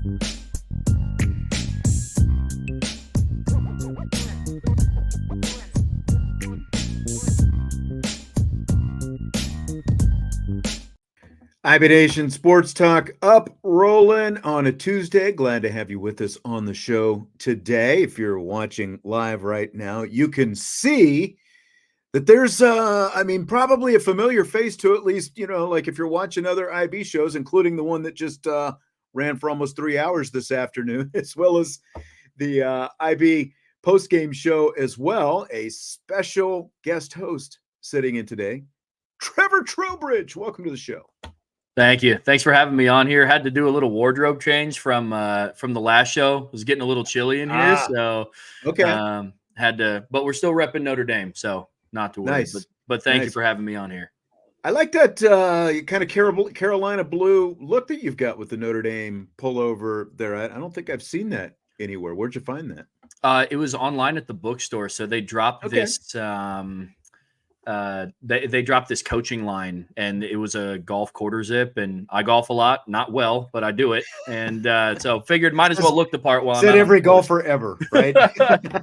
IB Nation Sports Talk up rolling on a Tuesday. Glad to have you with us on the show today. If you're watching live right now, you can see that there's, probably a familiar face to at least, like if you're watching other IB shows, including the one that just ran for almost 3 hours this afternoon, as well as the IB postgame show as well. A special guest host sitting in today, Trevor Trowbridge. Welcome to the show. Thank you. Thanks for having me on here. Had to do a little wardrobe change from the last show. It was getting a little chilly in here, so okay. Had to, but we're still repping Notre Dame, so not to worry. Nice. But thank you for having me on here. I like that kind of Carolina blue look that you've got with the Notre Dame pullover there. I don't think I've seen that anywhere. Where'd you find that? It was online at the bookstore. So they dropped this. They dropped this coaching line, and it was a golf quarter zip. And I golf a lot, not well, but I do it. And so figured might as well look the part while I'm out. Every golfer ever, right?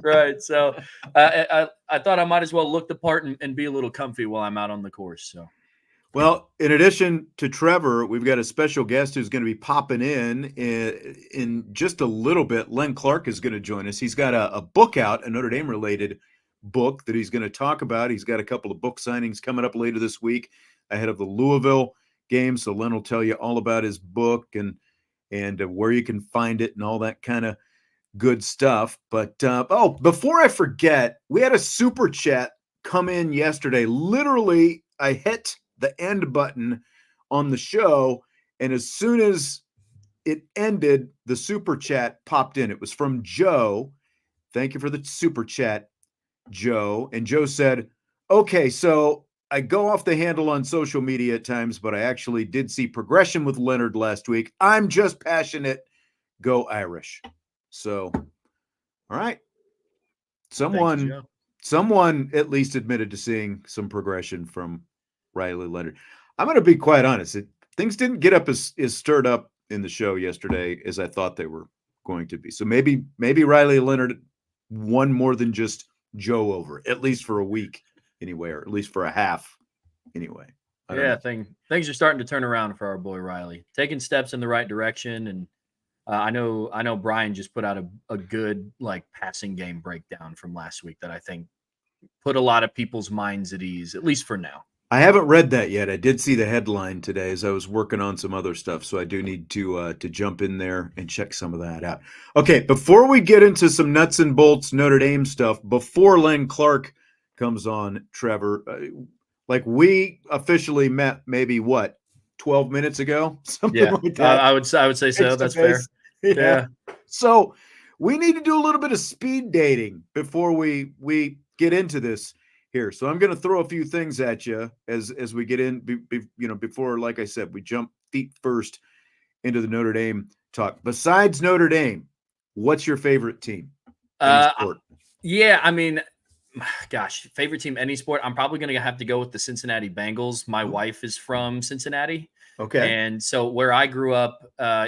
Right. So I thought I might as well look the part and be a little comfy while I'm out on the course. So. Well, in addition to Trevor, we've got a special guest who's going to be popping in just a little bit. Len Clark is going to join us. He's got a book out, a Notre Dame related book that he's going to talk about. He's got a couple of book signings coming up later this week ahead of the Louisville game. So Len will tell you all about his book and where you can find it and all that kind of good stuff. But before I forget, we had a super chat come in yesterday. Literally, I hit the end button on the show, and as soon as it ended, the super chat popped in. It was from Joe. Thank you for the super chat, Joe. And Joe said, okay, so I go off the handle on social media at times, but I actually did see progression with Leonard last week. I'm just passionate. Go Irish. So, all right. Someone at least admitted to seeing some progression from Riley Leonard. I'm going to be quite honest. Things didn't get up as stirred up in the show yesterday as I thought they were going to be. So maybe Riley Leonard won more than just Joe over, at least for a week anyway, or at least for a half anyway. Things are starting to turn around for our boy Riley, taking steps in the right direction. And I know Brian just put out a good passing game breakdown from last week that I think put a lot of people's minds at ease, at least for now. I haven't read that yet. I did see the headline today as I was working on some other stuff, so I do need to jump in there and check some of that out. Okay, before we get into some nuts and bolts Notre Dame stuff, before Len Clark comes on, Trevor, we officially met maybe 12 minutes ago, something like that. I would say so. That's fair. Yeah. So we need to do a little bit of speed dating before we get into this here. So I'm going to throw a few things at you as we get in, before, like I said, we jump feet first into the Notre Dame talk. Besides Notre Dame, what's your favorite team? Yeah, I mean, gosh, favorite team, any sport. I'm probably going to have to go with the Cincinnati Bengals. My wife is from Cincinnati. Okay. And so where I grew up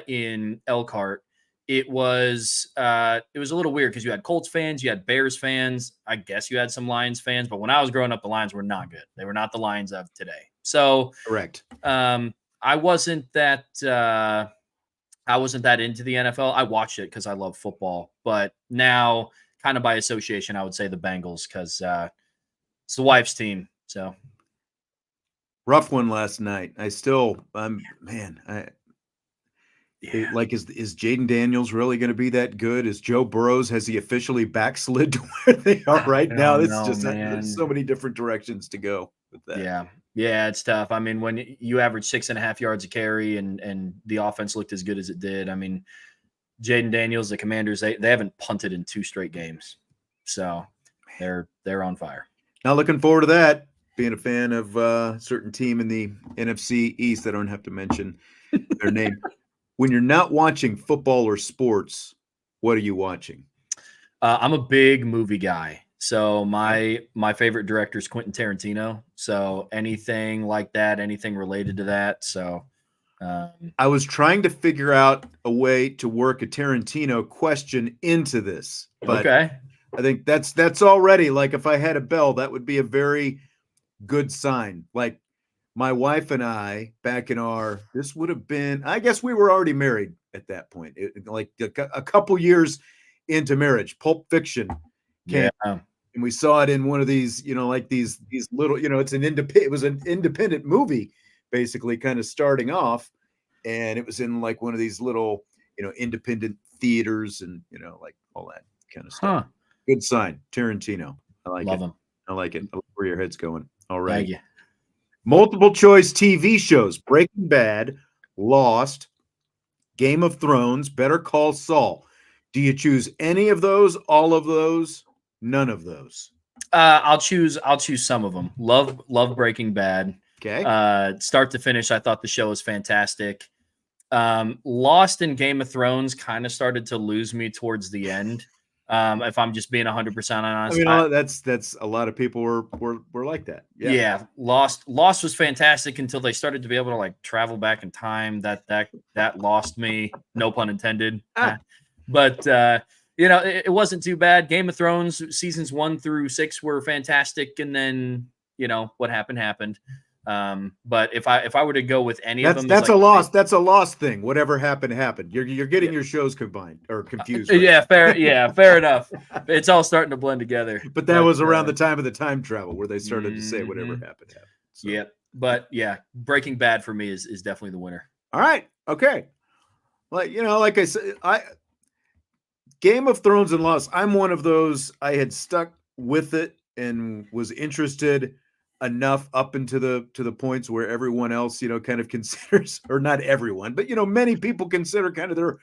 in Elkhart, it was a little weird because you had Colts fans, you had Bears fans. I guess you had some Lions fans, but when I was growing up, the Lions were not good. They were not the Lions of today. So correct. I wasn't that into the NFL. I watched it because I love football, but now kind of by association, I would say the Bengals because it's the wife's team. So rough one last night. Is Jaden Daniels really going to be that good? Is Joe Burrows, has he officially backslid to where they are right now? There's so many different directions to go with that. Yeah, it's tough. I mean, when you average 6.5 yards a carry and the offense looked as good as it did, I mean, Jaden Daniels, the Commanders, they haven't punted in 2 straight games. So they're on fire. Now looking forward to that, being a fan of a certain team in the NFC East. I don't have to mention their name. When you're not watching football or sports, what are you watching? I'm a big movie guy. So my favorite director is Quentin Tarantino. So anything like that, anything related to that. So I was trying to figure out a way to work a Tarantino question into this, but Okay. I think that's already, like, if I had a bell, that would be a very good sign. Like, my wife and I, back in this would have been, I guess we were already married at that point. Like a couple years into marriage, Pulp Fiction came, Yeah. and we saw it in one of these, like these little, it was an independent movie, basically, kind of starting off, and it was in like one of these little, independent theaters, and like all that kind of stuff. Huh. Good sign, Tarantino. I like Love it. him. I like it. I like where your head's going. All Thank right. you. Multiple choice TV shows: Breaking Bad, Lost, Game of Thrones, Better Call Saul. Do you choose any of those, all of those, none of those? I'll choose some of them. Love Breaking Bad. Okay. Start to finish, I thought the show was fantastic. Lost in Game of Thrones kind of started to lose me towards the end. If I'm just being 100% honest, I mean, that's a lot of people were like that. Yeah. Lost was fantastic until they started to be able to like travel back in time. That lost me, no pun intended. But it wasn't too bad. Game of Thrones seasons 1 through 6 were fantastic, and then what happened. But if I were to go with any of them, that's a loss. That's a lost thing. Whatever happened. You're getting your shows combined or confused. Right? Yeah, fair. Yeah, fair enough. It's all starting to blend together. But that was around the time of the time travel where they started to say whatever happened. So. Yeah, but yeah, Breaking Bad for me is definitely the winner. All right. Okay. Like like I said, Game of Thrones and Lost, I'm one of those. I had stuck with it and was interested enough up into the points where everyone else, kind of considers, or not everyone, but many people consider kind of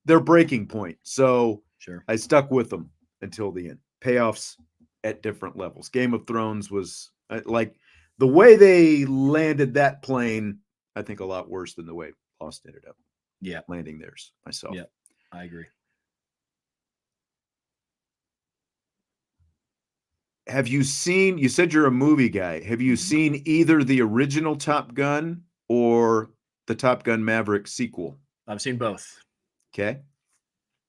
their breaking point. So sure, I stuck with them until the end. Payoffs at different levels. Game of Thrones was like the way they landed that plane, I think a lot worse than the way Lost ended up. Yeah, landing theirs myself. Yeah, I agree. Have you seen, you said you're a movie guy. Have you seen either the original Top Gun or the Top Gun Maverick sequel? I've seen both. Okay.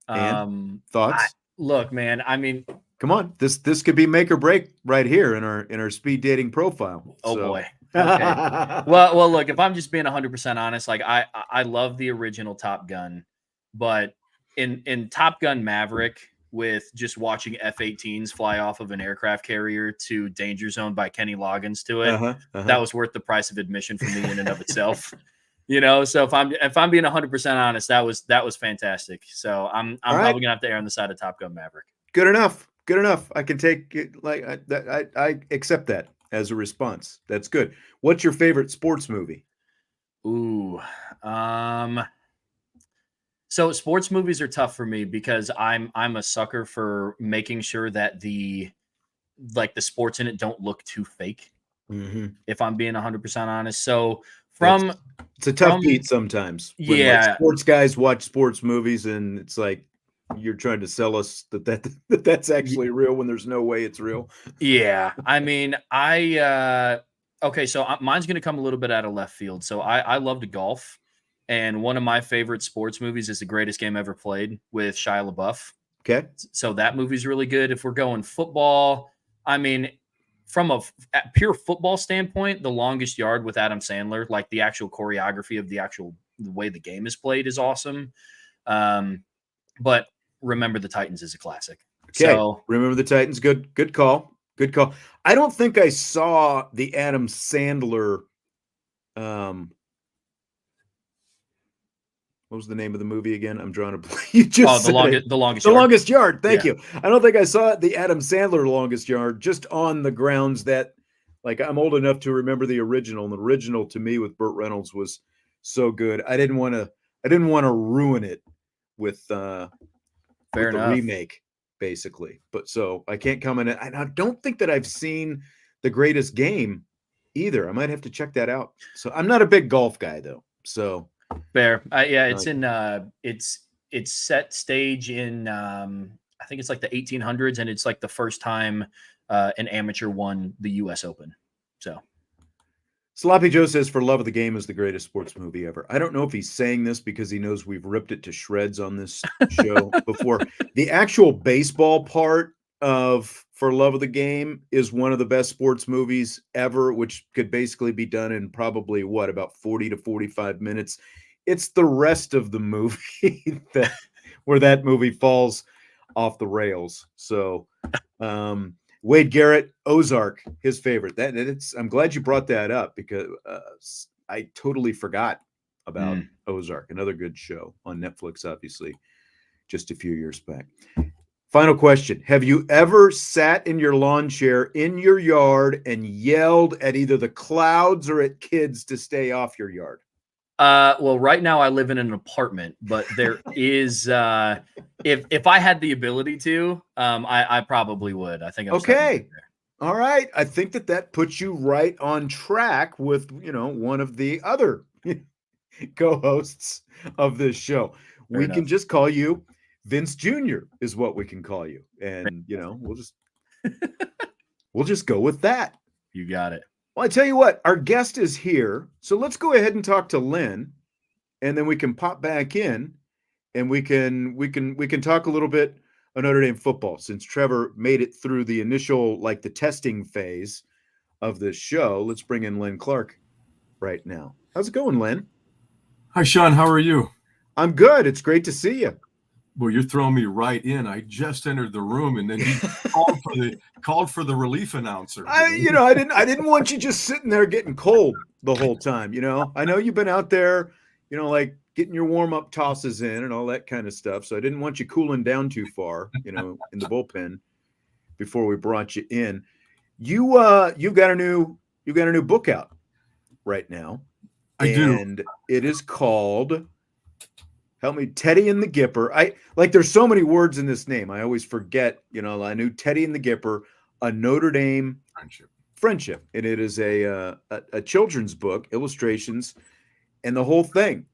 And thoughts? Look, man, I mean, come on. This could be make or break right here in our speed dating profile. Oh boy. Okay. well, look, if I'm just being 100% honest, like I love the original Top Gun, but in Top Gun Maverick, with just watching F-18s fly off of an aircraft carrier to Danger Zone by Kenny Loggins to it, that was worth the price of admission for me in and of itself. So if I'm being 100% honest, that was fantastic. So I'm probably gonna have to err on the side of Top Gun Maverick. Good enough. I can take it. Like I accept that as a response. That's good. What's your favorite sports movie? Ooh, so sports movies are tough for me because I'm a sucker for making sure that the sports in it don't look too fake. If I'm being 100% honest, so it's a tough beat sometimes. When, sports guys watch sports movies and it's like you're trying to sell us that's actually real when there's no way it's real. Yeah, I mean, okay, so mine's going to come a little bit out of left field. So I love to golf. And one of my favorite sports movies is The Greatest Game Ever Played with Shia LaBeouf. Okay. So that movie's really good. If we're going football, I mean, from a pure football standpoint, The Longest Yard with Adam Sandler, like the actual choreography of the way the game is played is awesome. But Remember the Titans is a classic. Okay. So, Remember the Titans. Good call. Good call. I don't think I saw the Adam Sandler, what was the name of the movie again? I'm drawing a blank. You just The Longest Yard. Thank you. I don't think I saw the Adam Sandler Longest Yard, just on the grounds that, like, I'm old enough to remember the original. And the original to me with Burt Reynolds was so good. I didn't want to ruin it with the remake, basically. But so I can't comment. And I don't think that I've seen The Greatest Game either. I might have to check that out. So I'm not a big golf guy though. So fair. It's in it's set stage in I think it's like the 1800s, and it's like the first time an amateur won the US Open. So Sloppy Joe says For Love of the Game is the greatest sports movie ever. I don't know if he's saying this because he knows we've ripped it to shreds on this show before. The actual baseball part of For Love of the Game is one of the best sports movies ever, which could basically be done in probably about 40 to 45 minutes. It's the rest of the movie where that movie falls off the rails. So, Wade Garrett, Ozark, his favorite. I'm glad you brought that up because I totally forgot about Ozark, another good show on Netflix, obviously, just a few years back. Final question. Have you ever sat in your lawn chair in your yard and yelled at either the clouds or at kids to stay off your yard? Well, right now I live in an apartment, but there is, if I had the ability to, I probably would. I think I'm okay. All right. I think that puts you right on track with, one of the other co-hosts of this show. Fair we enough. Can just call you Vince Jr. is what we can call you. And, we'll just go with that. You got it. Well, I tell you what, our guest is here. So let's go ahead and talk to Len, and then we can pop back in and we can talk a little bit of Notre Dame football, since Trevor made it through the initial, the testing phase of this show. Let's bring in Len Clark right now. How's it going, Len? Hi, Sean. How are you? I'm good. It's great to see you. Well, you're throwing me right in. I just entered the room, and then you called for the relief announcer. I didn't want you just sitting there getting cold the whole time. I know you've been out there, getting your warm-up tosses in and all that kind of stuff. So I didn't want you cooling down too far, in the bullpen before we brought you in. You've got a new book out right now. I do. And it is called, help me, Teddy and the Gipper. There's so many words in this name. I always forget, I knew Teddy and the Gipper, a Notre Dame Friendship. And it is a children's book, illustrations, and the whole thing.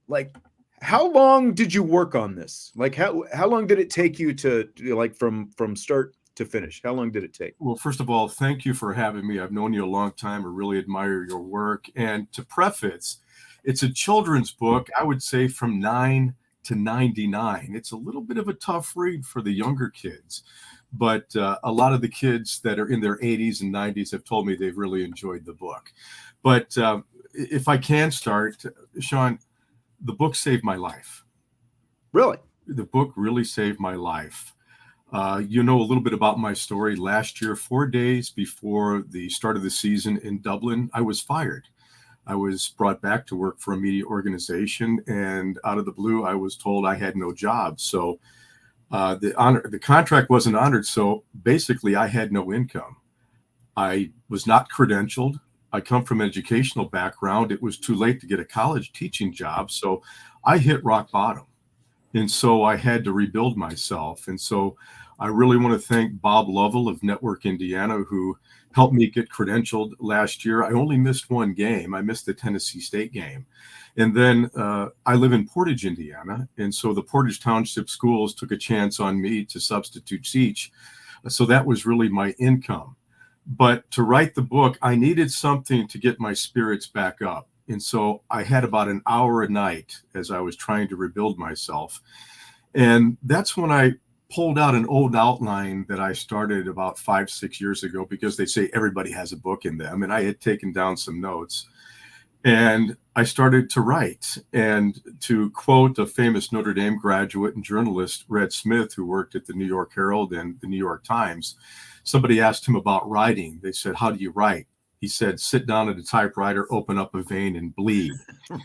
How long did you work on this? How long did it take you to from start to finish? How long did it take? Well, first of all, thank you for having me. I've known you a long time. I really admire your work. And to preface, it's a children's book, I would say from 9 to 99. It's a little bit of a tough read for the younger kids, but a lot of the kids that are in their 80s and 90s have told me they've really enjoyed the book. But if I can start, Sean, the book saved my life. Really? The book really saved my life. You know a little bit about my story. Last year, 4 days before the start of the season in Dublin, I was fired. I was brought back to work for a media organization, and out of the blue, I was told I had no job. So the contract wasn't honored. So basically, I had no income. I was not credentialed. I come from an educational background. It was too late to get a college teaching job. So I hit rock bottom. And so I had to rebuild myself. And so I really want to thank Bob Lovell of Network Indiana, who helped me get credentialed last year. I only missed one game. I missed the Tennessee State game. And then I live in Portage, Indiana. And so the Portage Township schools took a chance on me to substitute teach. So that was really my income. But to write the book, I needed something to get my spirits back up. And so I had about an hour a night as I was trying to rebuild myself. And that's when I pulled out an old outline that I started about 5-6 years ago, because they say everybody has a book in them. And I had taken down some notes. And I started to write. And to quote a famous Notre Dame graduate and journalist, Red Smith, who worked at the New York Herald and the New York Times, somebody asked him about writing. They said, "How do you write?" He said, "Sit down at a typewriter, open up a vein, and bleed."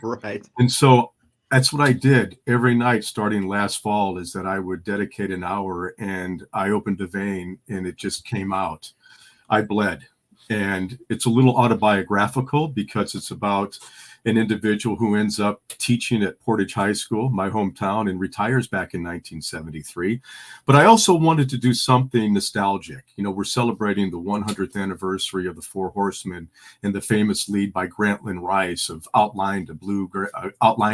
Right. And so that's what I did every night starting last fall, is that I would dedicate an hour and I opened a vein and it just came out. I bled. And it's a little autobiographical because it's about an individual who ends up teaching at Portage High School, my hometown, and retires back in 1973. But I also wanted to do something nostalgic. You know, we're celebrating the 100th anniversary of the Four Horsemen and the famous lead by Grantland Rice of outlined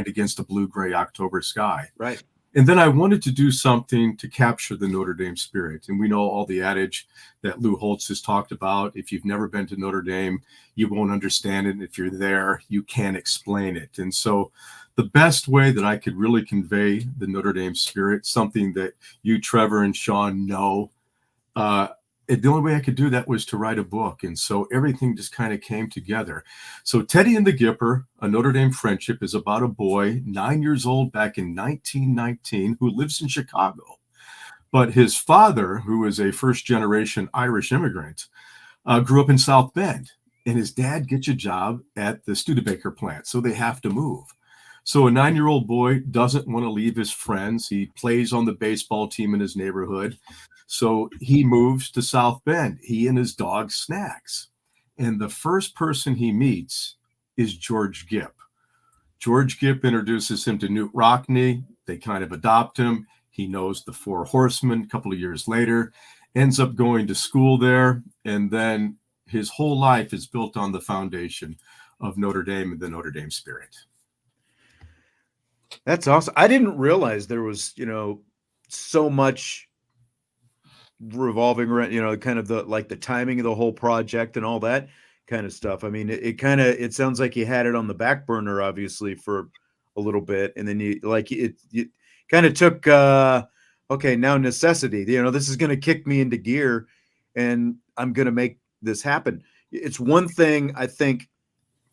against a blue-gray October sky. Right. And then I wanted to do something to capture the Notre Dame spirit. And we know all the adage that Lou Holtz has talked about. If you've never been to Notre Dame, you won't understand it. If you're there, you can't explain it. And so the best way that I could really convey the Notre Dame spirit, something that you, Trevor, and Sean know, the only way I could do that was to write a book. And so everything just kind of came together. So Teddy and the Gipper, A Notre Dame Friendship, is about a boy 9 years old back in 1919 who lives in Chicago. But his father, who is a first-generation Irish immigrant, grew up in South Bend. And his dad gets a job at the Studebaker plant, so they have to move. So a 9-year-old boy doesn't want to leave his friends. He plays on the baseball team in his neighborhood. So he moves to South Bend, he and his dog Snacks. And the first person he meets is George Gipp. George Gipp introduces him to Newt Rockne. They kind of adopt him. He knows the Four Horsemen a couple of years later, ends up going to school there. And then his whole life is built on the foundation of Notre Dame and the Notre Dame spirit. That's awesome. I didn't realize there was, so much revolving around, kind of the timing of the whole project and all that kind of stuff. I mean, it sounds like you had it on the back burner, obviously, for a little bit. And then you kind of took, okay, now necessity, this is going to kick me into gear and I'm going to make this happen. It's one thing, I think,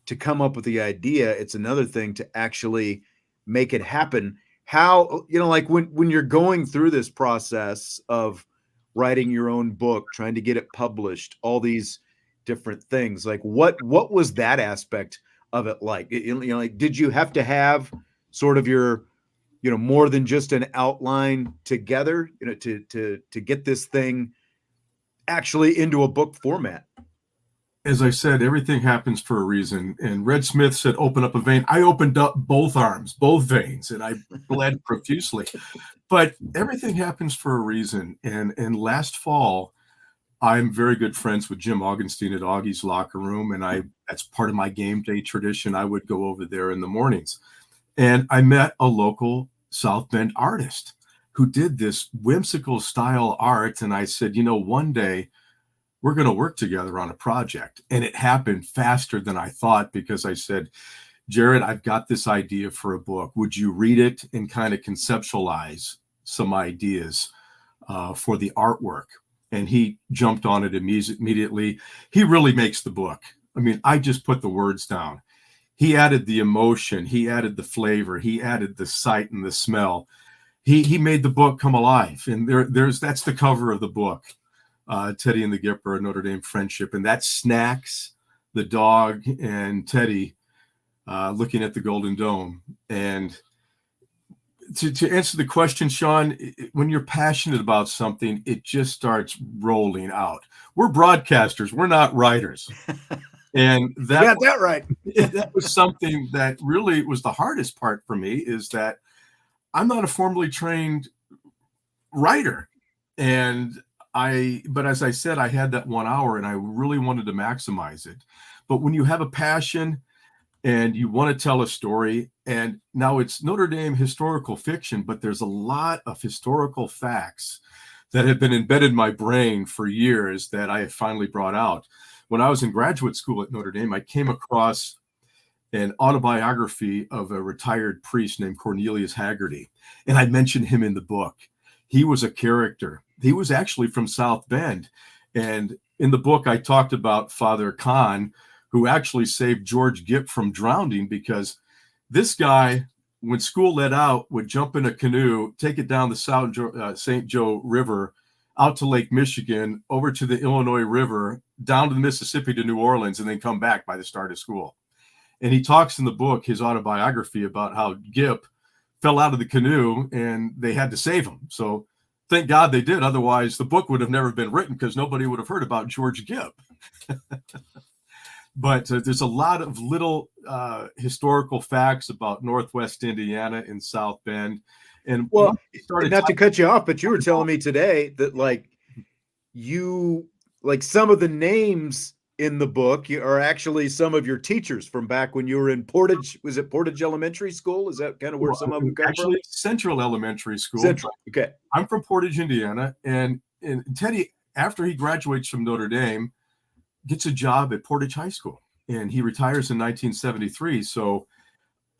to come up with the idea. It's another thing to actually make it happen. How, like when you're going through this process of writing your own book, trying to get it published, all these different things, like what was that aspect of it like? Like, did you have to have sort of your, more than just an outline together, to get this thing actually into a book format? As I said, everything happens for a reason. And Red Smith said, open up a vein. I opened up both arms, both veins, and I bled profusely. But everything happens for a reason. And last fall, I'm very good friends with Jim Augenstein at Augie's Locker Room. And that's part of my game day tradition. I would go over there in the mornings. And I met a local South Bend artist who did this whimsical style art. And I said, one day, we're going to work together on a project. And it happened faster than I thought, because I said, Jared, I've got this idea for a book. Would you read it and kind of conceptualize some ideas for the artwork? And he jumped on it immediately. He really makes the book. I mean, I just put the words down. He added the emotion. He added the flavor. He added the sight and the smell. He made the book come alive. And that's the cover of the book. Teddy and the Gipper, A Notre Dame Friendship. And that's Snacks, the dog, and Teddy looking at the Golden Dome. And to answer the question, Sean, when you're passionate about something, it just starts rolling out. We're broadcasters. We're not writers. And that, you got that right. That was something that really was the hardest part for me, is that I'm not a formally trained writer. But as I said, I had that 1 hour and I really wanted to maximize it. But when you have a passion and you want to tell a story, and now it's Notre Dame historical fiction, but there's a lot of historical facts that have been embedded in my brain for years that I have finally brought out. When I was in graduate school at Notre Dame, I came across an autobiography of a retired priest named Cornelius Haggerty. And I mentioned him in the book. He was a character. He was actually from South Bend. And in the book, I talked about Father Kahn, who actually saved George Gipp from drowning, because this guy, when school let out, would jump in a canoe, take it down the St. Joe River, out to Lake Michigan, over to the Illinois River, down to the Mississippi to New Orleans, and then come back by the start of school. And he talks in the book, his autobiography, about how Gipp fell out of the canoe and they had to save him. So thank God they did. Otherwise, the book would have never been written, because nobody would have heard about George Gipp. But there's a lot of little historical facts about Northwest Indiana and South Bend. And well, not to cut you off, but you were telling me today that some of the names in the book are actually some of your teachers from back when you were in Portage. Was it Portage Elementary School? Is that kind of where some of them come Actually, from? Central Elementary School. Central. Okay. I'm from Portage, Indiana, and Teddy, after he graduates from Notre Dame, gets a job at Portage High School, and he retires in 1973. So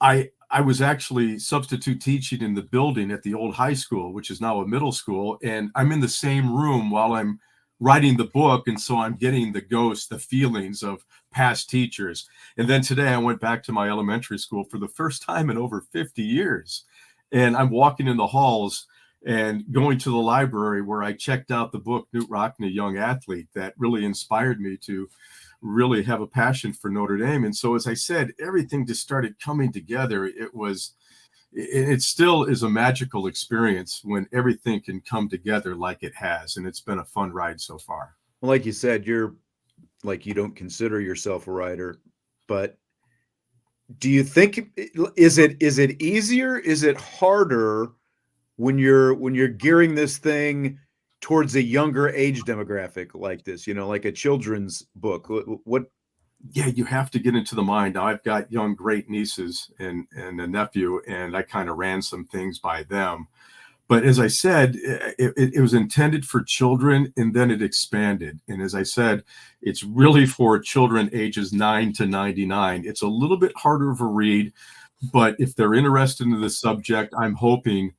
I was actually substitute teaching in the building at the old high school, which is now a middle school, and I'm in the same room while I'm writing the book, and so I'm getting the ghosts, the feelings of past teachers. And then today I went back to my elementary school for the first time in over 50 years, and I'm walking in the halls and going to the library where I checked out the book Newt Rockne, Young Athlete, that really inspired me to really have a passion for Notre Dame. And so, as I said, everything just started coming together. It still is a magical experience when everything can come together like it has. And it's been a fun ride so far. Well, like you said, you don't consider yourself a writer, but do you think, is it easier? Is it harder when you're gearing this thing towards a younger age demographic like this, like a children's book? What? Yeah, you have to get into the mind. Now, I've got young great nieces and a nephew, and I kind of ran some things by them. But as I said, it was intended for children, and then it expanded. And as I said, it's really for children ages 9 to 99. It's a little bit harder of a read, but if they're interested in the subject, I'm hoping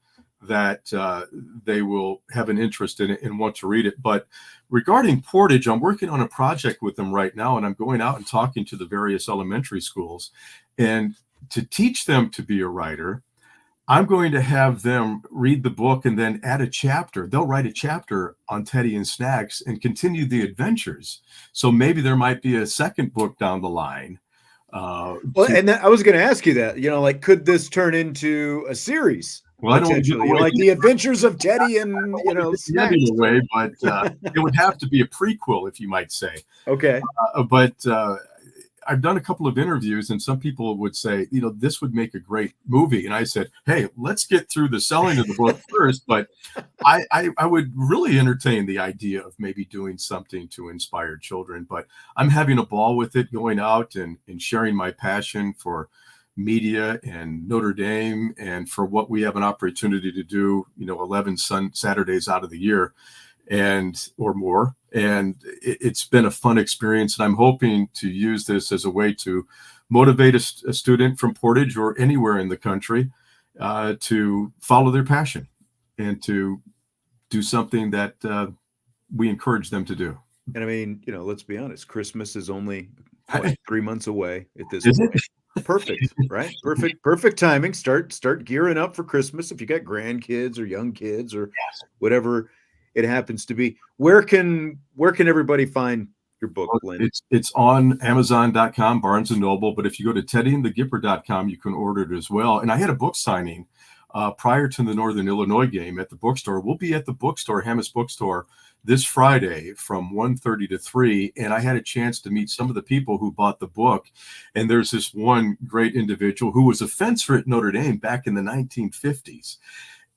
that they will have an interest in it and want to read it. But regarding Portage, I'm working on a project with them right now, and I'm going out and talking to the various elementary schools. And to teach them to be a writer, I'm going to have them read the book and then add a chapter. They'll write a chapter on Teddy and Snacks and continue the adventures. So maybe there might be a second book down the line. I was going to ask you that, could this turn into a series? Well, I don't want to give away like the Adventures of Teddy and Snacks. Away, but it would have to be a prequel, if you might say. Okay. But I've done a couple of interviews, and some people would say, this would make a great movie. And I said, hey, let's get through the selling of the book first. But I would really entertain the idea of maybe doing something to inspire children. But I'm having a ball with it, going out and sharing my passion for media and Notre Dame, and for what we have an opportunity to do, 11 Saturdays out of the year or more. And it's been a fun experience. And I'm hoping to use this as a way to motivate a student from Portage or anywhere in the country to follow their passion and to do something that we encourage them to do. And I mean, let's be honest, Christmas is only 3 months away at this Is point. it? Perfect, right? Perfect timing. Start gearing up for Christmas if you got grandkids or young kids or whatever it happens to be. Where can everybody find your book, Len? It's on Amazon.com, Barnes & Noble, but if you go to teddyandthegipper.com, you can order it as well. And I had a book signing prior to the Northern Illinois game at the bookstore. We'll be at the bookstore, Hamas Bookstore, this Friday from 1:30 to 3. And I had a chance to meet some of the people who bought the book. And there's this one great individual who was a fencer at Notre Dame back in the 1950s.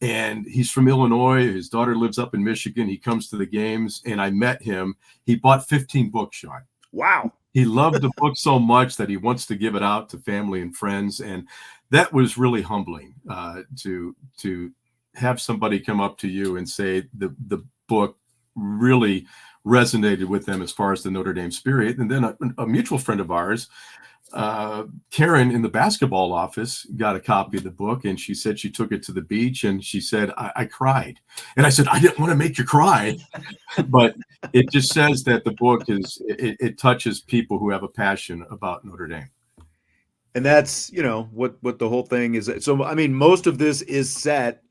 And he's from Illinois. His daughter lives up in Michigan. He comes to the games, and I met him. He bought 15 books, Sean. Wow. He loved the book so much that he wants to give it out to family and friends. And that was really humbling to have somebody come up to you and say the book really resonated with them as far as the Notre Dame spirit. And then a mutual friend of ours, Karen in the basketball office, got a copy of the book, and she said she took it to the beach, and she said, I cried. And I said, I didn't want to make you cry, but it just says that the book it touches people who have a passion about Notre Dame. And that's, what the whole thing is. So, I mean, most of this is set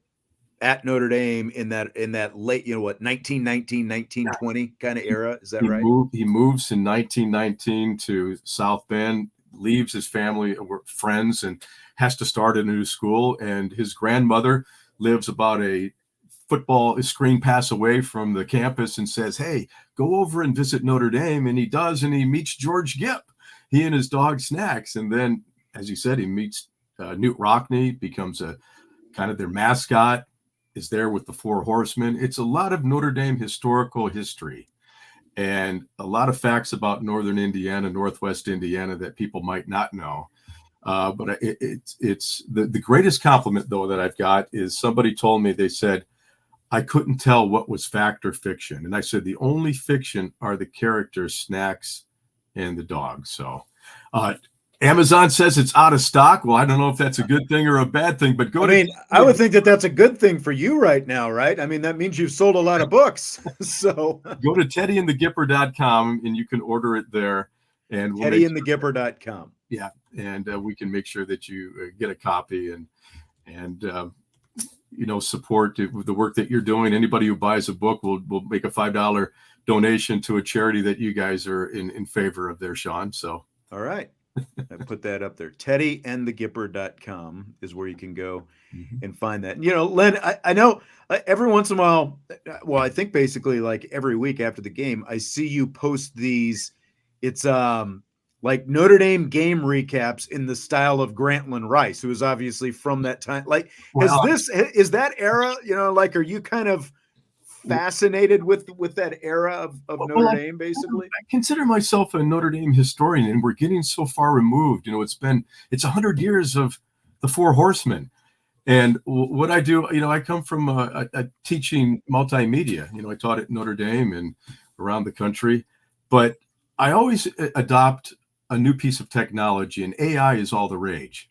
at Notre Dame in that late, 1919, 1920 kind of era. Is that right? He moves in 1919 to South Bend, leaves his family, friends, and has to start a new school. And his grandmother lives about a football screen pass away from the campus and says, hey, go over and visit Notre Dame. And he does, and he meets George Gipp, he and his dog Snacks. And then, as you said, he meets Newt Rockne, becomes a kind of their mascot, is there with the Four Horsemen. It's a lot of Notre Dame historical history. and a lot of facts about Northern Indiana, Northwest Indiana that people might not know. But it's the greatest compliment, though, that I've got is somebody told me, they said, I couldn't tell what was fact or fiction. And I said, the only fiction are the characters, Snacks, and the dog. So Amazon says it's out of stock. Well, I don't know if that's a good thing or a bad thing, but I would think that that's a good thing for you right now, right? I mean, that means you've sold a lot of books. So go to teddyandthegipper.com and you can order it there. And we'll teddyandthegipper.com. Yeah. And we can make sure that you get a copy and support the work that you're doing. Anybody who buys a book will make a $5 donation to a charity that you guys are in favor of there, Sean. So, all right. I put that up there. teddyandthegipper.com is where you can go and find that. Len, I know every once in a while, well, I think basically like every week after the game, I see you post these. It's like Notre Dame game recaps in the style of Grantland Rice, who is obviously from that time. Like, is that era, like, are you kind of fascinated with that era of Notre Dame, basically? I consider myself a Notre Dame historian, and we're getting so far removed. It's 100 years of the Four Horsemen. And what I do, I come from a teaching multimedia. I taught at Notre Dame and around the country, but I always adopt a new piece of technology, and AI is all the rage.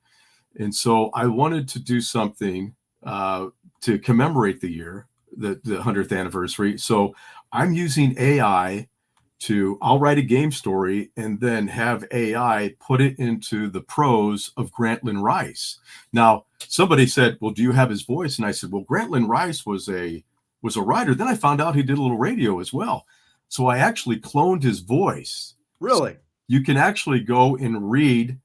And so I wanted to do something to commemorate the year, the 100th anniversary. So I'm using AI I'll write a game story and then have AI put it into the prose of Grantland Rice. Now, somebody said, well, do you have his voice? And I said, well, Grantland Rice was a writer. Then I found out he did a little radio as well. So I actually cloned his voice. Really? So you can actually go and read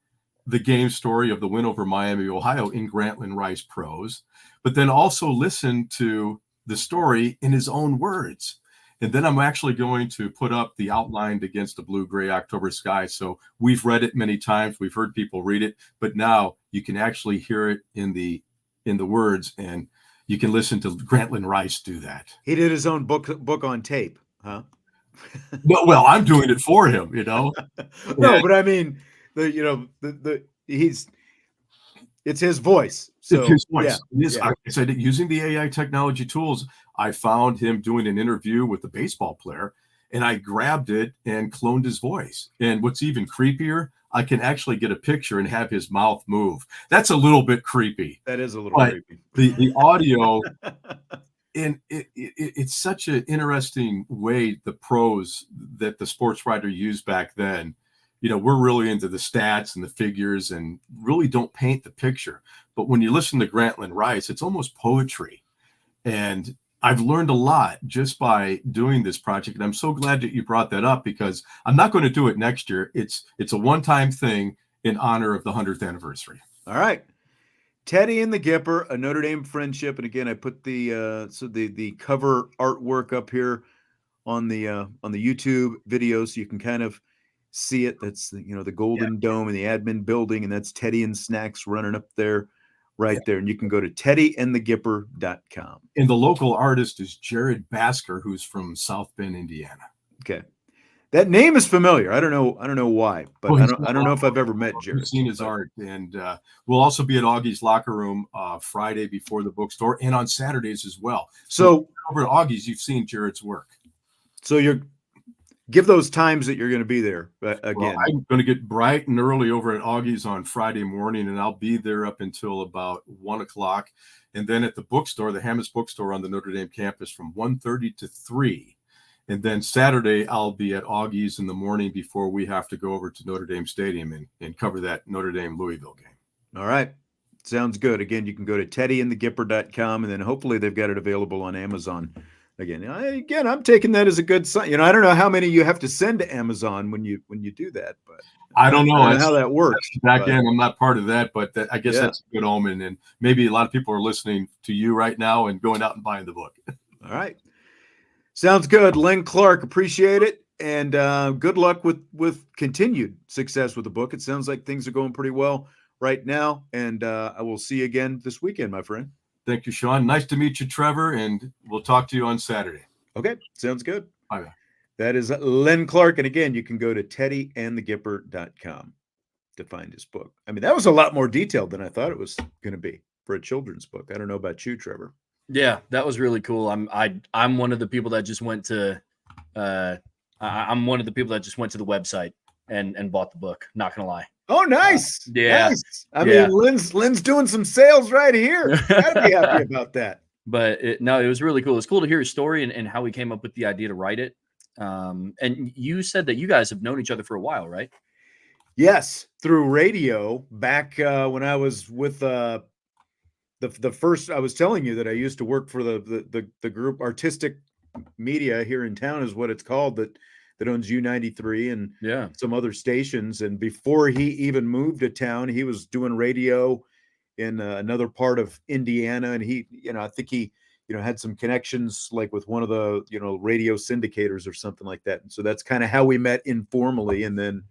the game story of the win over Miami, Ohio in Grantland Rice prose, but then also listen to the story in his own words. And then I'm actually going to put up the Outlined Against a Blue-Gray October Sky. So we've read it many times. We've heard people read it, but now you can actually hear it in the words, and you can listen to Grantland Rice do that. He did his own book on tape, huh? No, well, I'm doing it for him, No, but I mean, it's his voice. So it's his voice. Yeah. Like I said, using the AI technology tools, I found him doing an interview with a baseball player, and I grabbed it and cloned his voice. And what's even creepier, I can actually get a picture and have his mouth move. That's a little bit creepy. That is a little creepy. The audio, and it's such an interesting way, the prose that the sports writer used back then. We're really into the stats and the figures and really don't paint the picture. But when you listen to Grantland Rice, it's almost poetry. And I've learned a lot just by doing this project. And I'm so glad that you brought that up, because I'm not going to do it next year. It's a one-time thing in honor of the 100th anniversary. All right. Teddy and the Gipper, a Notre Dame Friendship. And again, I put the cover artwork up here on the YouTube video, so you can kind of see it. That's the Golden Dome and the admin building, and that's Teddy and Snacks running up there right there. And you can go to teddyandthegipper.com. And the local artist is Jared Basker, who's from South Bend, Indiana. Okay. That name is familiar. I don't know why, but I don't know if I've ever met Jared. I've seen his art. And we'll also be at Augie's Locker Room Friday before the bookstore, and on Saturdays as well. So over at Augie's, you've seen Jared's work. So give those times that you're going to be there again. Well, I'm going to get bright and early over at Augie's on Friday morning, and I'll be there up until about 1 o'clock. And then at the bookstore, the Hammonds Bookstore on the Notre Dame campus, from 1:30 to 3. And then Saturday, I'll be at Augie's in the morning before we have to go over to Notre Dame Stadium and cover that Notre Dame Louisville game. All right. Sounds good. Again, you can go to teddyandthegipper.com, and then hopefully they've got it available on Amazon. Again, I'm taking that as a good sign. I don't know how many you have to send to Amazon when you do that, but I don't know how that works. Back end, I'm not part of that, but I guess that's a good omen. And maybe a lot of people are listening to you right now and going out and buying the book. All right. Sounds good. Len Clark, appreciate it. And good luck with continued success with the book. It sounds like things are going pretty well right now. And I will see you again this weekend, my friend. Thank you, Sean. Nice to meet you, Trevor, and we'll talk to you on Saturday. Okay, sounds good. Bye. That is Len Clark. And again, you can go to teddyandthegipper.com to find his book. I mean, that was a lot more detailed than I thought it was going to be for a children's book. I don't know about you, Trevor. Yeah, that was really cool. I'm one of the people that just went to I'm one of the people that just went to the website and bought the book. Not gonna lie. Oh, nice. Yeah. Nice. I mean, Lynn's doing some sales right here. Gotta be happy about that. But it was really cool. It's cool to hear his story and how he came up with the idea to write it. And you said that you guys have known each other for a while, right? Yes, through radio back when I was with the first. I was telling you that I used to work for the group Artistic Media here in town is what it's called, that owns U93 and some other stations. And before he even moved to town, he was doing radio in another part of Indiana, and he, I think he, had some connections like with one of the, radio syndicators or something like that. And so that's kind of how we met informally. And then,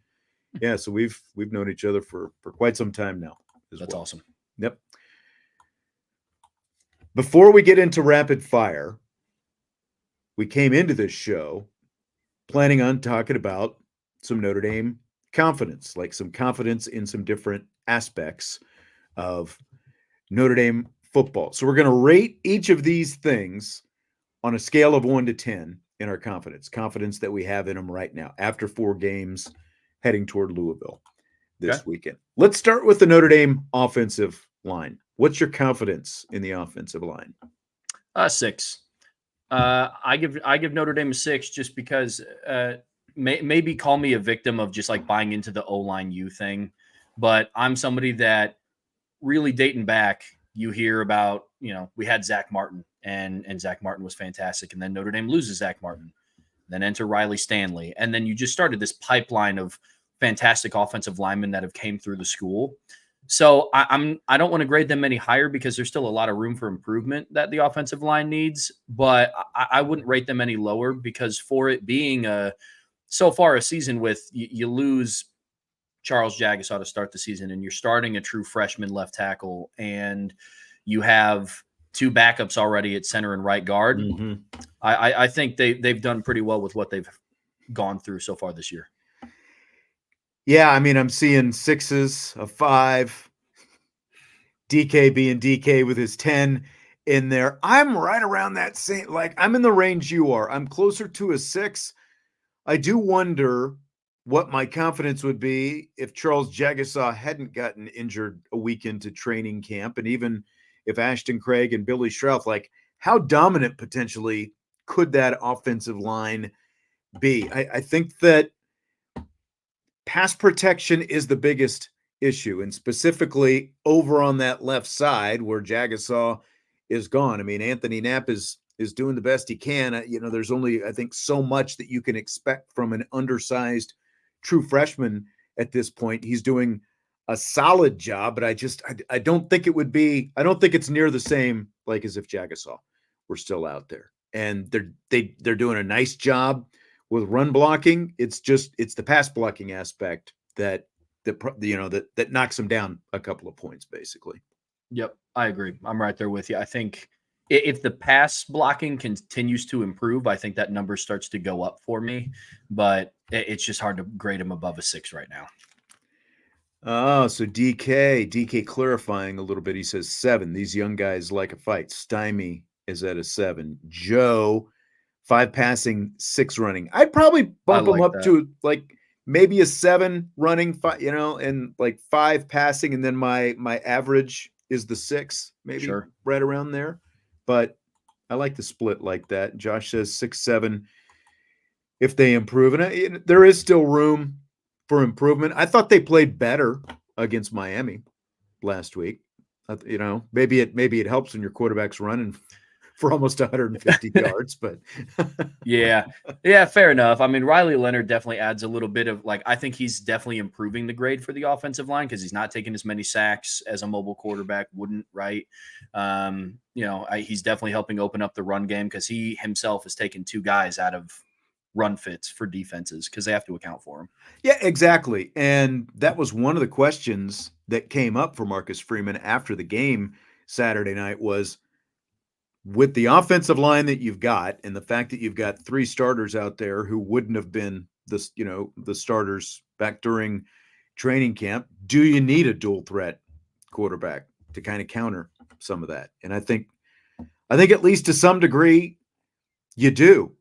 so we've known each other for quite some time now. That's awesome. Yep. Before we get into rapid fire, we came into this show planning on talking about some Notre Dame confidence, like some confidence in some different aspects of Notre Dame football. So we're going to rate each of these things on a scale of 1 to 10 in our confidence that we have in them right now after 4 games heading toward Louisville this weekend. Let's start with the Notre Dame offensive line. What's your confidence in the offensive line? 6. I give Notre Dame a 6 just because maybe call me a victim of just like buying into the O-line U thing, but I'm somebody that really dating back, you hear about, we had Zach Martin and Zach Martin was fantastic. And then Notre Dame loses Zach Martin, then enter Riley Stanley. And then you just started this pipeline of fantastic offensive linemen that have came through the school. So I don't want to grade them any higher because there's still a lot of room for improvement that the offensive line needs, but I wouldn't rate them any lower because for it being so far a season with you lose Charles Jagasaw to start the season and you're starting a true freshman left tackle and you have 2 backups already at center and right guard. Mm-hmm. I think they've done pretty well with what they've gone through so far this year. Yeah, I mean, I'm seeing 6s, a 5, DK being DK with his 10 in there. I'm right around that same, like I'm in the range you are. I'm closer to a 6. I do wonder what my confidence would be if Charles Jagasaw hadn't gotten injured a week into training camp. And even if Ashton Craig and Billy Schrauth, like how dominant potentially could that offensive line be? I think that pass protection is the biggest issue, and specifically over on that left side where Jagasaw is gone. I mean, Anthony Knapp is doing the best he can. There's only, I think, so much that you can expect from an undersized true freshman at this point. He's doing a solid job, but I don't think it would be, I don't think it's near the same like as if Jagasaw were still out there. And they're doing a nice job with run blocking. It's the pass blocking aspect that knocks them down a couple of points, basically. Yep, I agree. I'm right there with you. I think if the pass blocking continues to improve, I think that number starts to go up for me, but it's just hard to grade him above a 6 right now. Oh, so DK clarifying a little bit. He says 7. These young guys like a fight. Stymie is at a 7. Joe, 5 passing, 6 running. I'd probably bump him up to like maybe a 7 running, 5, and like 5 passing, and then my average is the 6, maybe right around there. But I like the split like that. Josh says 6, 7 if they improve, and there is still room for improvement. I thought they played better against Miami last week. Maybe it helps when your quarterback's running for almost 150 yards, but yeah, fair enough. I mean, Riley Leonard definitely adds a little bit of I think he's definitely improving the grade for the offensive line because he's not taking as many sacks as a mobile quarterback wouldn't, right? He's definitely helping open up the run game because he himself has taken 2 guys out of run fits for defenses because they have to account for him. Yeah, exactly. And that was one of the questions that came up for Marcus Freeman after the game Saturday night was, with the offensive line that you've got and the fact that you've got 3 starters out there who wouldn't have been the starters back during training camp, do you need a dual threat quarterback to kind of counter some of that? And I think at least to some degree you do.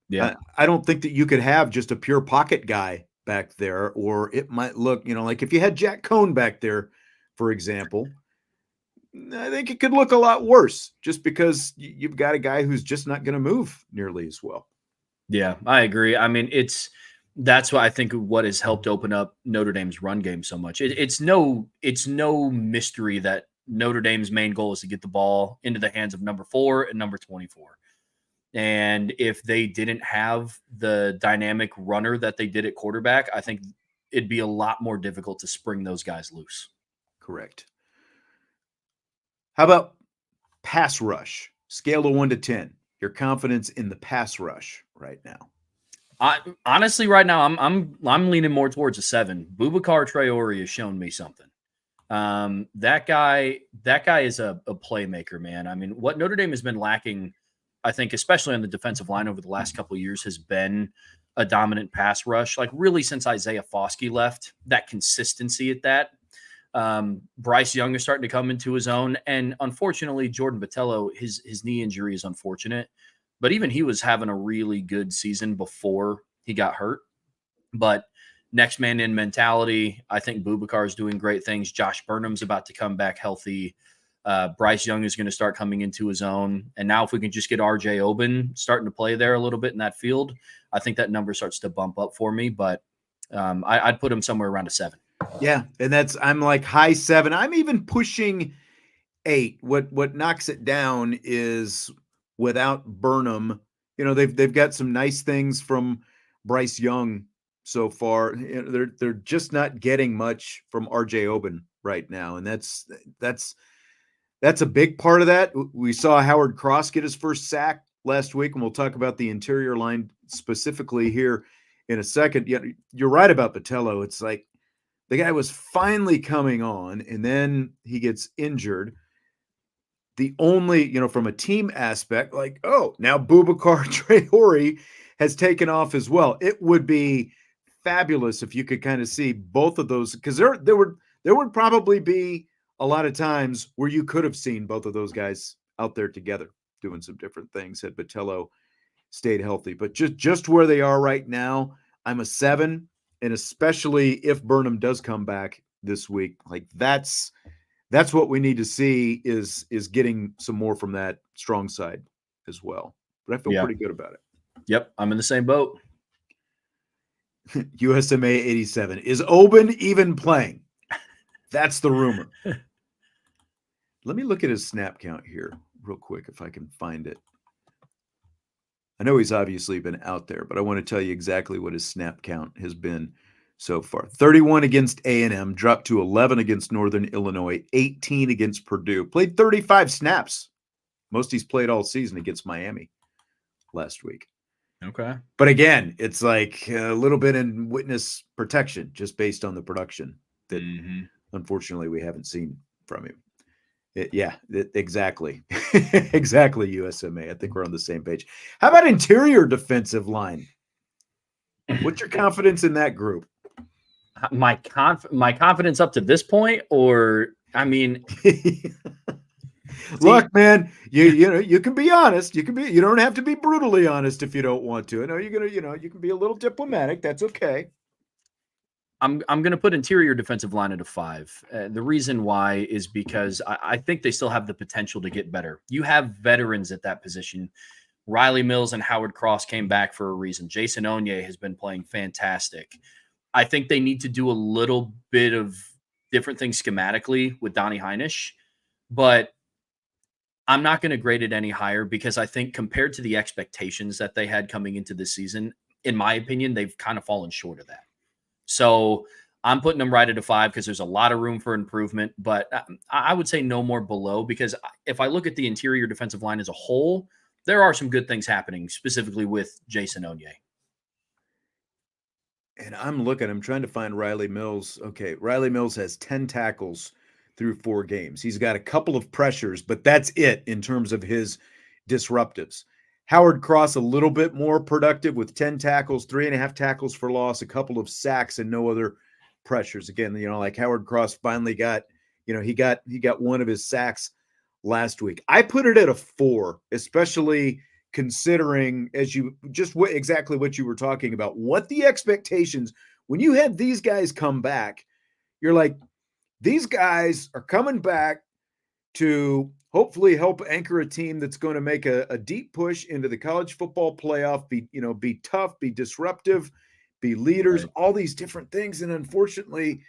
Yeah. I don't think that you could have just a pure pocket guy back there, or it might look, like if you had Jack Cohn back there, for example, I think it could look a lot worse just because you've got a guy who's just not going to move nearly as well. Yeah, I agree. I mean, that's what I think what has helped open up Notre Dame's run game so much. It's no mystery that Notre Dame's main goal is to get the ball into the hands of number 4 and number 24. And if they didn't have the dynamic runner that they did at quarterback, I think it'd be a lot more difficult to spring those guys loose. Correct. How about pass rush? Scale of 1 to 10. Your confidence in the pass rush right now. Honestly, right now, I'm leaning more towards a 7. Boubacar Traore has shown me something. That guy is a playmaker, man. I mean, what Notre Dame has been lacking, I think, especially on the defensive line over the last couple of years, has been a dominant pass rush. Like really since Isaiah Foskey left, that consistency at that. Bryce Young is starting to come into his own, and unfortunately, Jordan Botelho, his knee injury is unfortunate, but even he was having a really good season before he got hurt. But next man in mentality, I think Boubacar is doing great things. Josh Burnham's about to come back healthy. Bryce Young is going to start coming into his own. And now if we can just get RJ Oben starting to play there a little bit in that field, I think that number starts to bump up for me. But I'd put him somewhere around a 7. Yeah, and I'm like high 7. I'm even pushing 8. What knocks it down is without Burnham, they've got some nice things from Bryce Young so far. They're just not getting much from RJ Oben right now, and that's a big part of that. We saw Howard Cross get his first sack last week, and we'll talk about the interior line specifically here in a second. Yeah, you're right about Botelho. It's like the guy was finally coming on, and then he gets injured. The only, from a team aspect, like, oh, now Boubacar Traore has taken off as well. It would be fabulous if you could kind of see both of those, because there would probably be a lot of times where you could have seen both of those guys out there together doing some different things had Botelho stayed healthy. But just where they are right now, I'm a 7, and especially if Burnham does come back this week, like that's what we need to see is getting some more from that strong side as well. But I feel pretty good about it. Yep, I'm in the same boat. USMA 87. Is Oben even playing? That's the rumor. Let me look at his snap count here real quick if I can find it. I know he's obviously been out there, but I want to tell you exactly what his snap count has been so far. 31 against A&M, dropped to 11 against Northern Illinois, 18 against Purdue. Played 35 snaps. Most he's played all season against Miami last week. Okay. But again, it's like a little bit in witness protection just based on the production that unfortunately we haven't seen from him. Exactly. Exactly, USMA. I think we're on the same page. How about interior defensive line? What's your confidence in that group? My confidence up to this point, or I mean, look, man, you can be honest. You don't have to be brutally honest if you don't want to. I know you can be a little diplomatic. That's okay. I'm going to put interior defensive line at a 5. The reason why is because I think they still have the potential to get better. You have veterans at that position. Riley Mills and Howard Cross came back for a reason. Jason Onye has been playing fantastic. I think they need to do a little bit of different things schematically with Donnie Heinisch, but I'm not going to grade it any higher because I think compared to the expectations that they had coming into this season, in my opinion, they've kind of fallen short of that. So I'm putting them right at a 5 because there's a lot of room for improvement, but I would say no more below, because if I look at the interior defensive line as a whole, there are some good things happening, specifically with Jason Onye. And I'm trying to find Riley Mills. Okay, Riley Mills has 10 tackles through 4 games. He's got a couple of pressures, but that's it in terms of his disruptives. Howard Cross a little bit more productive with 10 tackles, 3.5 tackles for loss, a couple of sacks, and no other pressures. Again, like Howard Cross finally got, he got one of his sacks last week. I put it at a 4, especially considering, as you just exactly what you were talking about, what the expectations when you had these guys come back. You're like, these guys are coming back to hopefully help anchor a team that's going to make a deep push into the college football playoff, be tough, be disruptive, be leaders, all these different things. And unfortunately,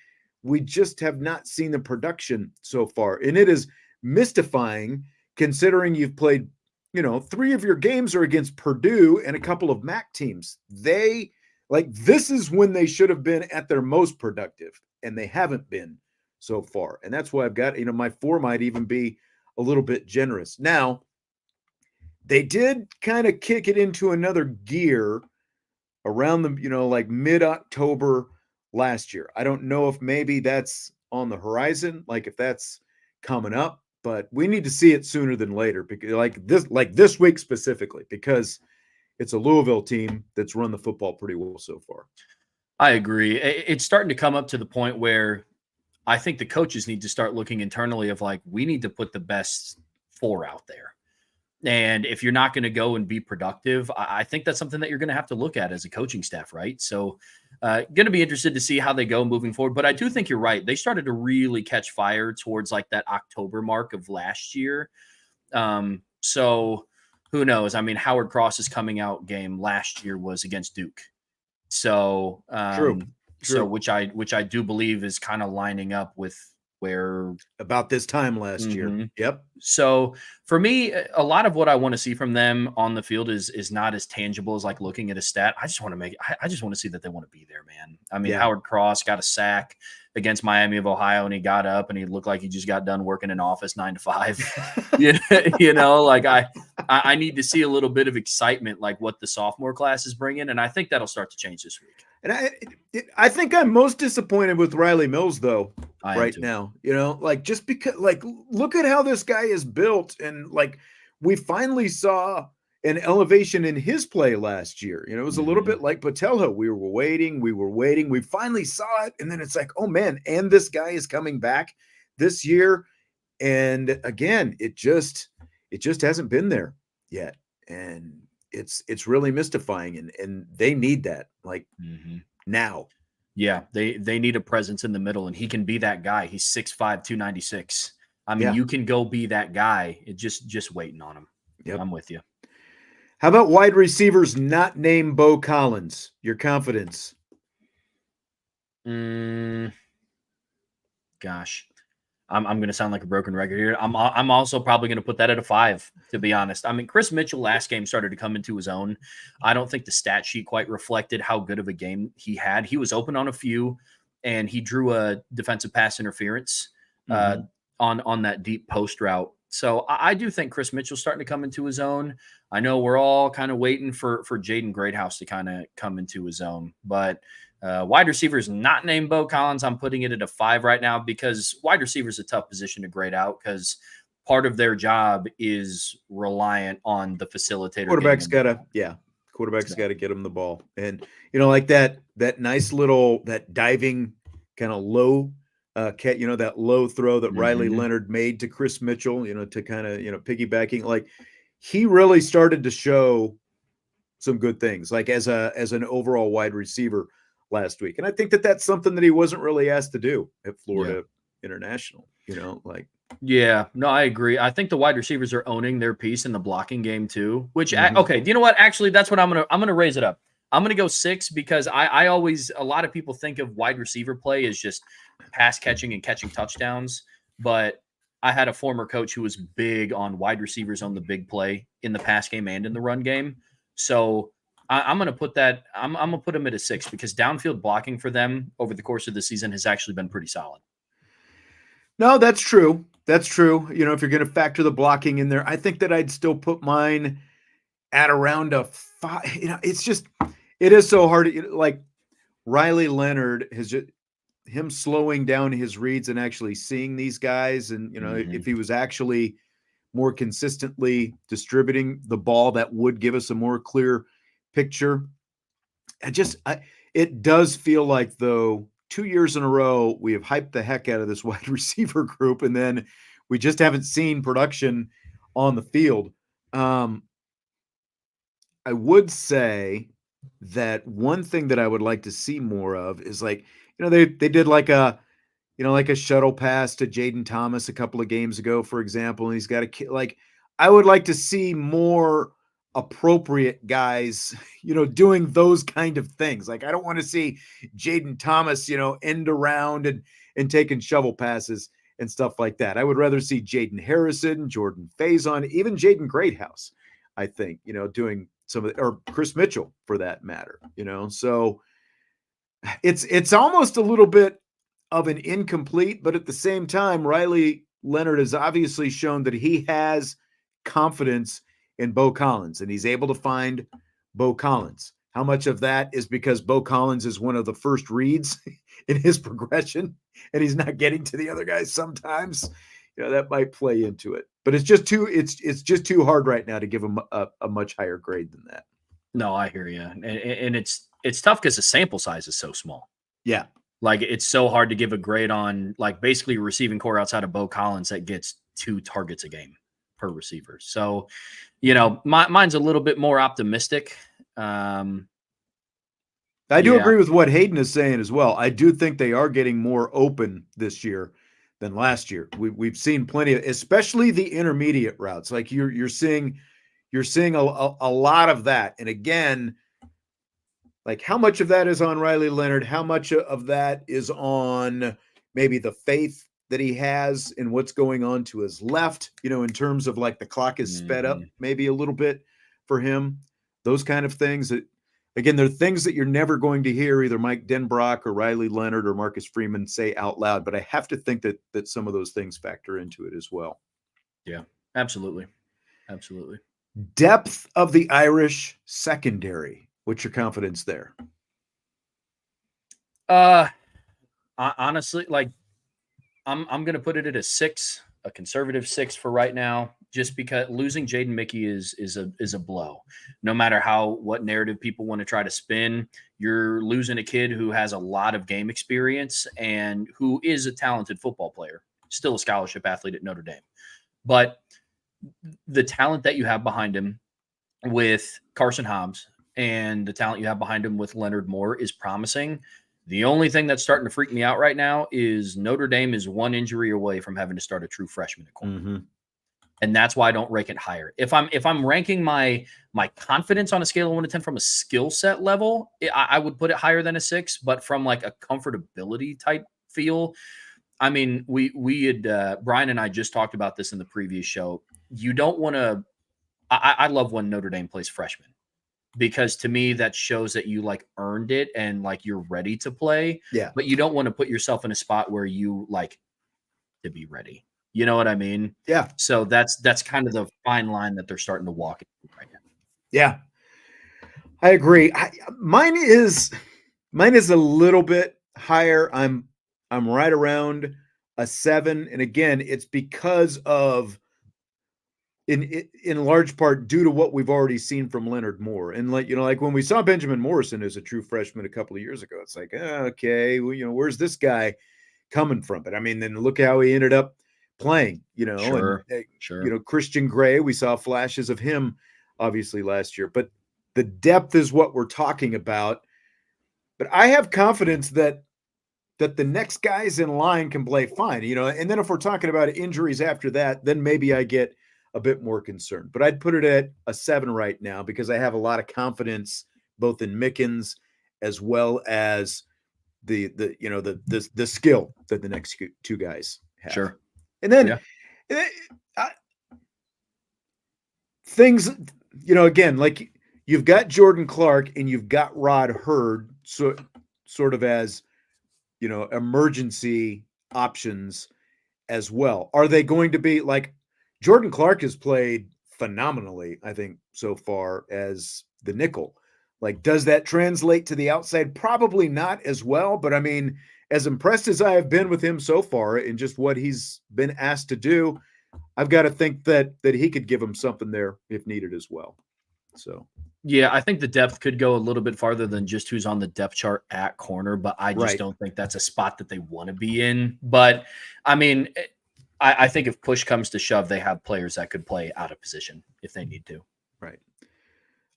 we just have not seen the production so far. And it is mystifying considering you've played, 3 of your games are against Purdue and a couple of MAC teams. This is when they should have been at their most productive, and they haven't been so far. And that's why I've got, my 4 might even be a little bit generous. Now, they did kind of kick it into another gear around the, mid-October last year. I don't know if maybe that's on the horizon, if that's coming up, but we need to see it sooner than later, because this week specifically, because it's a Louisville team that's run the football pretty well so far. I agree. It's starting to come up to the point where I think the coaches need to start looking internally of we need to put the best 4 out there. And if you're not going to go and be productive, I think that's something that you're going to have to look at as a coaching staff, right? So going to be interested to see how they go moving forward. But I do think you're right. They started to really catch fire towards that October mark of last year. So who knows? I mean, Howard Cross's coming out game last year was against Duke. So, True. So which I do believe is kind of lining up with where about this time last year. Yep. So for me, a lot of what I want to see from them on the field is not as tangible as looking at a stat. I just want to see that they want to be there, man. I mean, Howard Cross got a sack against Miami of Ohio, and he got up and he looked like he just got done working in office 9 to 5. I need to see a little bit of excitement, what the sophomore class is bringing. And I think that'll start to change this week. And I think I'm most disappointed with Riley Mills, though, right now. Just because, look at how this guy is built. And, we finally saw an elevation in his play last year. It was a little bit like Patelho. We were waiting. We finally saw it. And then it's oh, man, and this guy is coming back this year. And, again, it just hasn't been there yet. And it's really mystifying, and they need that now. Yeah, they need a presence in the middle, and he can be that guy. He's 6'5", 296. I mean, you can go be that guy. It just waiting on him. Yep. I'm with you. How about wide receivers not named Bo Collins? Your confidence? Gosh. I'm going to sound like a broken record here. I'm also probably going to put that at a 5, to be honest. I mean, Chris Mitchell last game started to come into his own. I don't think the stat sheet quite reflected how good of a game he had. He was open on a few, and he drew a defensive pass interference on that deep post route. So I do think Chris Mitchell's starting to come into his own. I know we're all kind of waiting for Jaden Greathouse to kind of come into his own, but wide receivers not named Bo Collins, I'm putting it at a 5 right now, because wide receiver is a tough position to grade out, because part of their job is reliant on the facilitator. Quarterback's got to get him the ball. And, that nice little, that diving kind of low that low throw that Riley Leonard made to Chris Mitchell, to kind of, piggybacking, he really started to show some good things, as an overall wide receiver last week. And I think that's something that he wasn't really asked to do at Florida International, Yeah, no, I agree. I think the wide receivers are owning their piece in the blocking game too, which, okay, do you know what? Actually, that's what I'm going to raise it up. I'm going to go 6, because I always, a lot of people think of wide receiver play as just pass catching and catching touchdowns. But I had a former coach who was big on wide receivers on the big play in the pass game and in the run game. So I'm going to put that, I'm going to put them at a 6, because downfield blocking for them over the course of the season has actually been pretty solid. No, that's true. That's true. If you're going to factor the blocking in there, I think that I'd still put mine at around a 5. It is so hard. Riley Leonard him slowing down his reads and actually seeing these guys. And, if he was actually more consistently distributing the ball, that would give us a more clear picture. It does feel like, though, 2 years in a row, we have hyped the heck out of this wide receiver group, and then we just haven't seen production on the field. I would say that one thing that I would like to see more of is, like, they did like a shuttle pass to Jaden Thomas a couple of games ago, for example, and he's got I would like to see more appropriate guys, doing those kind of things. Like, I don't want to see Jaden Thomas, end around and taking shovel passes and stuff like that. I would rather see Jaden Harrison, Jordan Faison, even Jaden Greathouse, I think, doing some of or Chris Mitchell for that matter, so it's almost a little bit of an incomplete, but at the same time, Riley Leonard has obviously shown that he has confidence in Bo Collins, and he's able to find Bo Collins. How much of that is because Bo Collins is one of the first reads in his progression and he's not getting to the other guys sometimes? That might play into it. But it's just too hard right now to give him a much higher grade than that. No, I hear you. And it's tough because the sample size is so small. Yeah. Like, it's so hard to give a grade on, like, basically a receiving core outside of Bo Collins that gets 2 targets a game per receiver. So, mine's a little bit more optimistic. I do agree with what Hayden is saying as well. I do think they are getting more open this year than last year. We've seen plenty of, especially the intermediate routes. Like, you're seeing a lot of that. And again, like, how much of that is on Riley Leonard? How much of that is on maybe the faith that he has in what's going on to his left, in terms of, like, the clock is sped up maybe a little bit for him, those kind of things that, again, they're things that you're never going to hear either Mike Denbrock or Riley Leonard or Marcus Freeman say out loud, but I have to think that some of those things factor into it as well. Yeah, absolutely. Absolutely. Depth of the Irish secondary. What's your confidence there? Honestly, like, I'm going to put it at a 6, a conservative 6 for right now, just because losing Jaden Mickey is a blow. No matter what narrative people want to try to spin, you're losing a kid who has a lot of game experience and who is a talented football player, still a scholarship athlete at Notre Dame. But the talent that you have behind him with Carson Hobbs and the talent you have behind him with Leonard Moore is promising. The only thing that's starting to freak me out right now is Notre Dame is 1 injury away from having to start a true freshman at corner. Mm-hmm. And that's why I don't rank it higher. If I'm ranking my confidence on a scale of 1 to 10 from a skill set level, I would put it higher than a 6, but from, like, a comfortability type feel, I mean, we had Brian and I just talked about this in the previous show. You don't want to. I love when Notre Dame plays freshmen, because to me that shows that you, like, earned it and, like, you're ready to play. Yeah. But you don't want to put yourself in a spot where you, like, to be ready. You know what I mean? Yeah. So that's kind of the fine line that they're starting to walk right now. Yeah, I agree. Mine is a little bit higher. I'm right around a 7, and again, it's because of in large part due to what we've already seen from Leonard Moore. And, like, like when we saw Benjamin Morrison as a true freshman a couple of years ago, it's like, okay, well, where's this guy coming from? But I mean, then look how he ended up playing, Sure. And, Christian Gray, we saw flashes of him obviously last year, but the depth is what we're talking about. But I have confidence that the next guys in line can play fine, and then if we're talking about injuries after that, then maybe I get a bit more concerned. But I'd put it at a 7 right now because I have a lot of confidence both in Mickens as well as the skill that the next 2 guys have. Sure. And then things, again, like, you've got Jordan Clark and you've got Rod Hurd, so sort of as, emergency options as well. Are they going to be, like, Jordan Clark has played phenomenally, I think, so far as the nickel. Like, does that translate to the outside? Probably not as well, but I mean, as impressed as I have been with him so far and just what he's been asked to do, I've got to think that he could give him something there if needed as well. So yeah, I think the depth could go a little bit farther than just who's on the depth chart at corner, but I just Right. don't think that's a spot that they want to be in. But I mean, I think if push comes to shove, they have players that could play out of position if they need to. Right.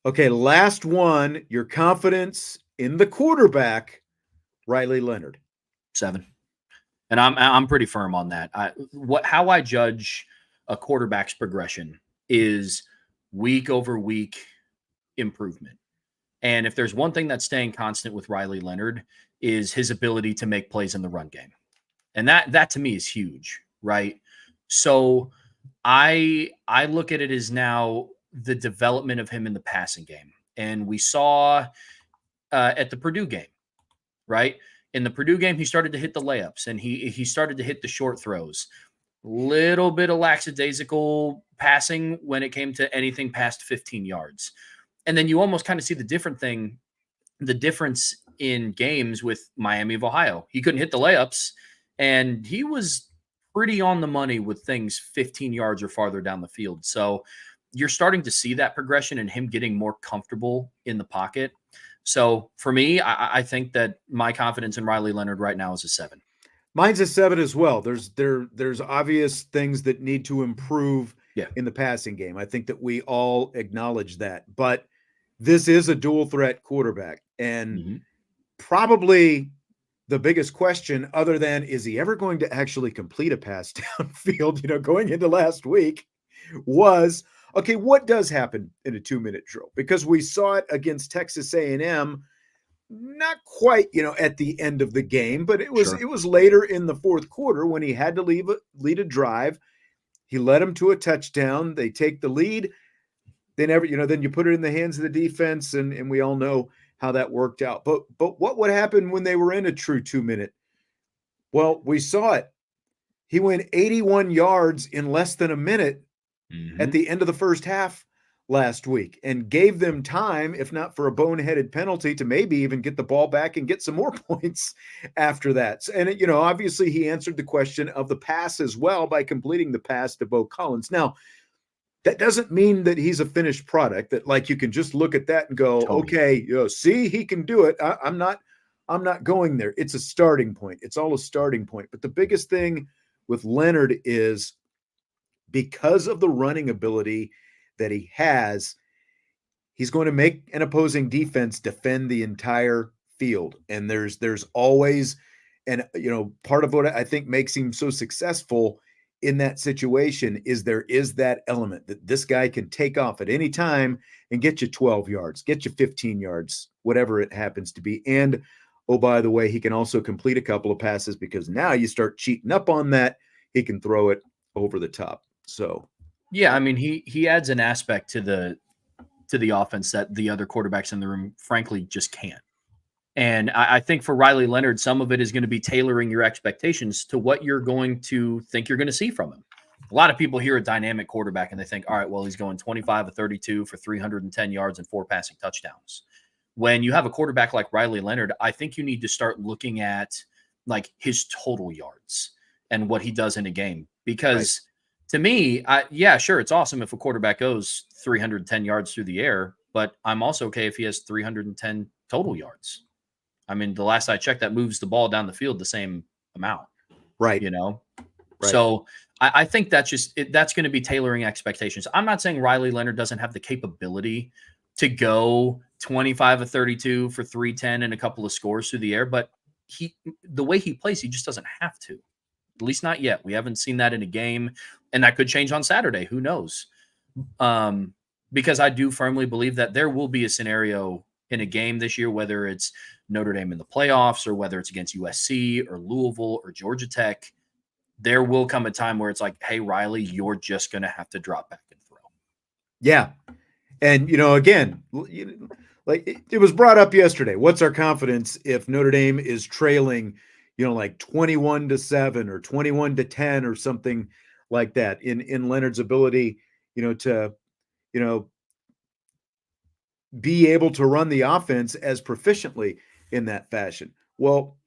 Okay, last one. Your confidence in the quarterback, Riley Leonard. 7. And I'm pretty firm on that. How I judge a quarterback's progression is week over week improvement. And if there's one thing that's staying constant with Riley Leonard is his ability to make plays in the run game. And that to me is huge, right? So I look at it as now the development of him in the passing game. And we saw at the Purdue game, right? In the Purdue game, he started to hit the layups and he started to hit the short throws. Little bit of lackadaisical passing when it came to anything past 15 yards. And then you almost kind of see the difference in games with Miami of Ohio. He couldn't hit the layups, and he was pretty on the money with things 15 yards or farther down the field. So you're starting to see that progression and him getting more comfortable in the pocket. So for me, I think that my confidence in Riley Leonard right now is a 7. Mine's a 7 as well. There's obvious things that need to improve in the passing game. I think that we all acknowledge that. But this is a dual threat quarterback. And probably the biggest question, other than is he ever going to actually complete a pass downfield, going into last week, was, okay, what does happen in a 2-minute drill? Because we saw it against Texas A&M, not quite, at the end of the game, but it was later in the fourth quarter when he had to lead a drive. He led them to a touchdown. They take the lead. They never, then you put it in the hands of the defense, and we all know how that worked out. But what would happen when they were in a true 2-minute? Well, we saw it. He went 81 yards in less than a minute at the end of the first half last week and gave them time, if not for a boneheaded penalty, to maybe even get the ball back and get some more points after that. And, obviously he answered the question of the pass as well by completing the pass to Bo Collins. Now, that doesn't mean that he's a finished product, that like you can just look at that and go, okay, see, he can do it. I'm not going there. It's a starting point. It's all a starting point. But the biggest thing with Leonard is because of the running ability that he has, he's going to make an opposing defense defend the entire field. And there's always, and part of what I think makes him so successful in that situation is there is that element that this guy can take off at any time and get you 12 yards, get you 15 yards, whatever it happens to be. And, oh, by the way, he can also complete a couple of passes because now you start cheating up on that. He can throw it over the top. So, yeah, I mean, he adds an aspect to the offense that the other quarterbacks in the room, frankly, just can't. And I think for Riley Leonard, some of it is going to be tailoring your expectations to what you're going to think you're going to see from him. A lot of people hear a dynamic quarterback and they think, all right, well, he's going 25 of 32 for 310 yards and 4 passing touchdowns. When you have a quarterback like Riley Leonard, I think you need to start looking at like his total yards and what he does in a game. Because to me, sure, it's awesome if a quarterback goes 310 yards through the air, but I'm also okay if he has 310 total yards. I mean, the last I checked, that moves the ball down the field the same amount. Right. Right. So I think that's going to be tailoring expectations. I'm not saying Riley Leonard doesn't have the capability to go 25 of 32 for 310 and a couple of scores through the air, but the way he plays, he just doesn't have to. At least not yet. We haven't seen that in a game, and that could change on Saturday. Who knows? Because I do firmly believe that there will be a scenario in a game this year, whether it's Notre Dame in the playoffs or whether it's against USC or Louisville or Georgia Tech, there will come a time where it's like, hey, Riley, you're just going to have to drop back and throw. Yeah. And, again, like it was brought up yesterday. What's our confidence if Notre Dame is trailing, like 21-7 or 21-10 or something like that in Leonard's ability, to, be able to run the offense as proficiently in that fashion? Well,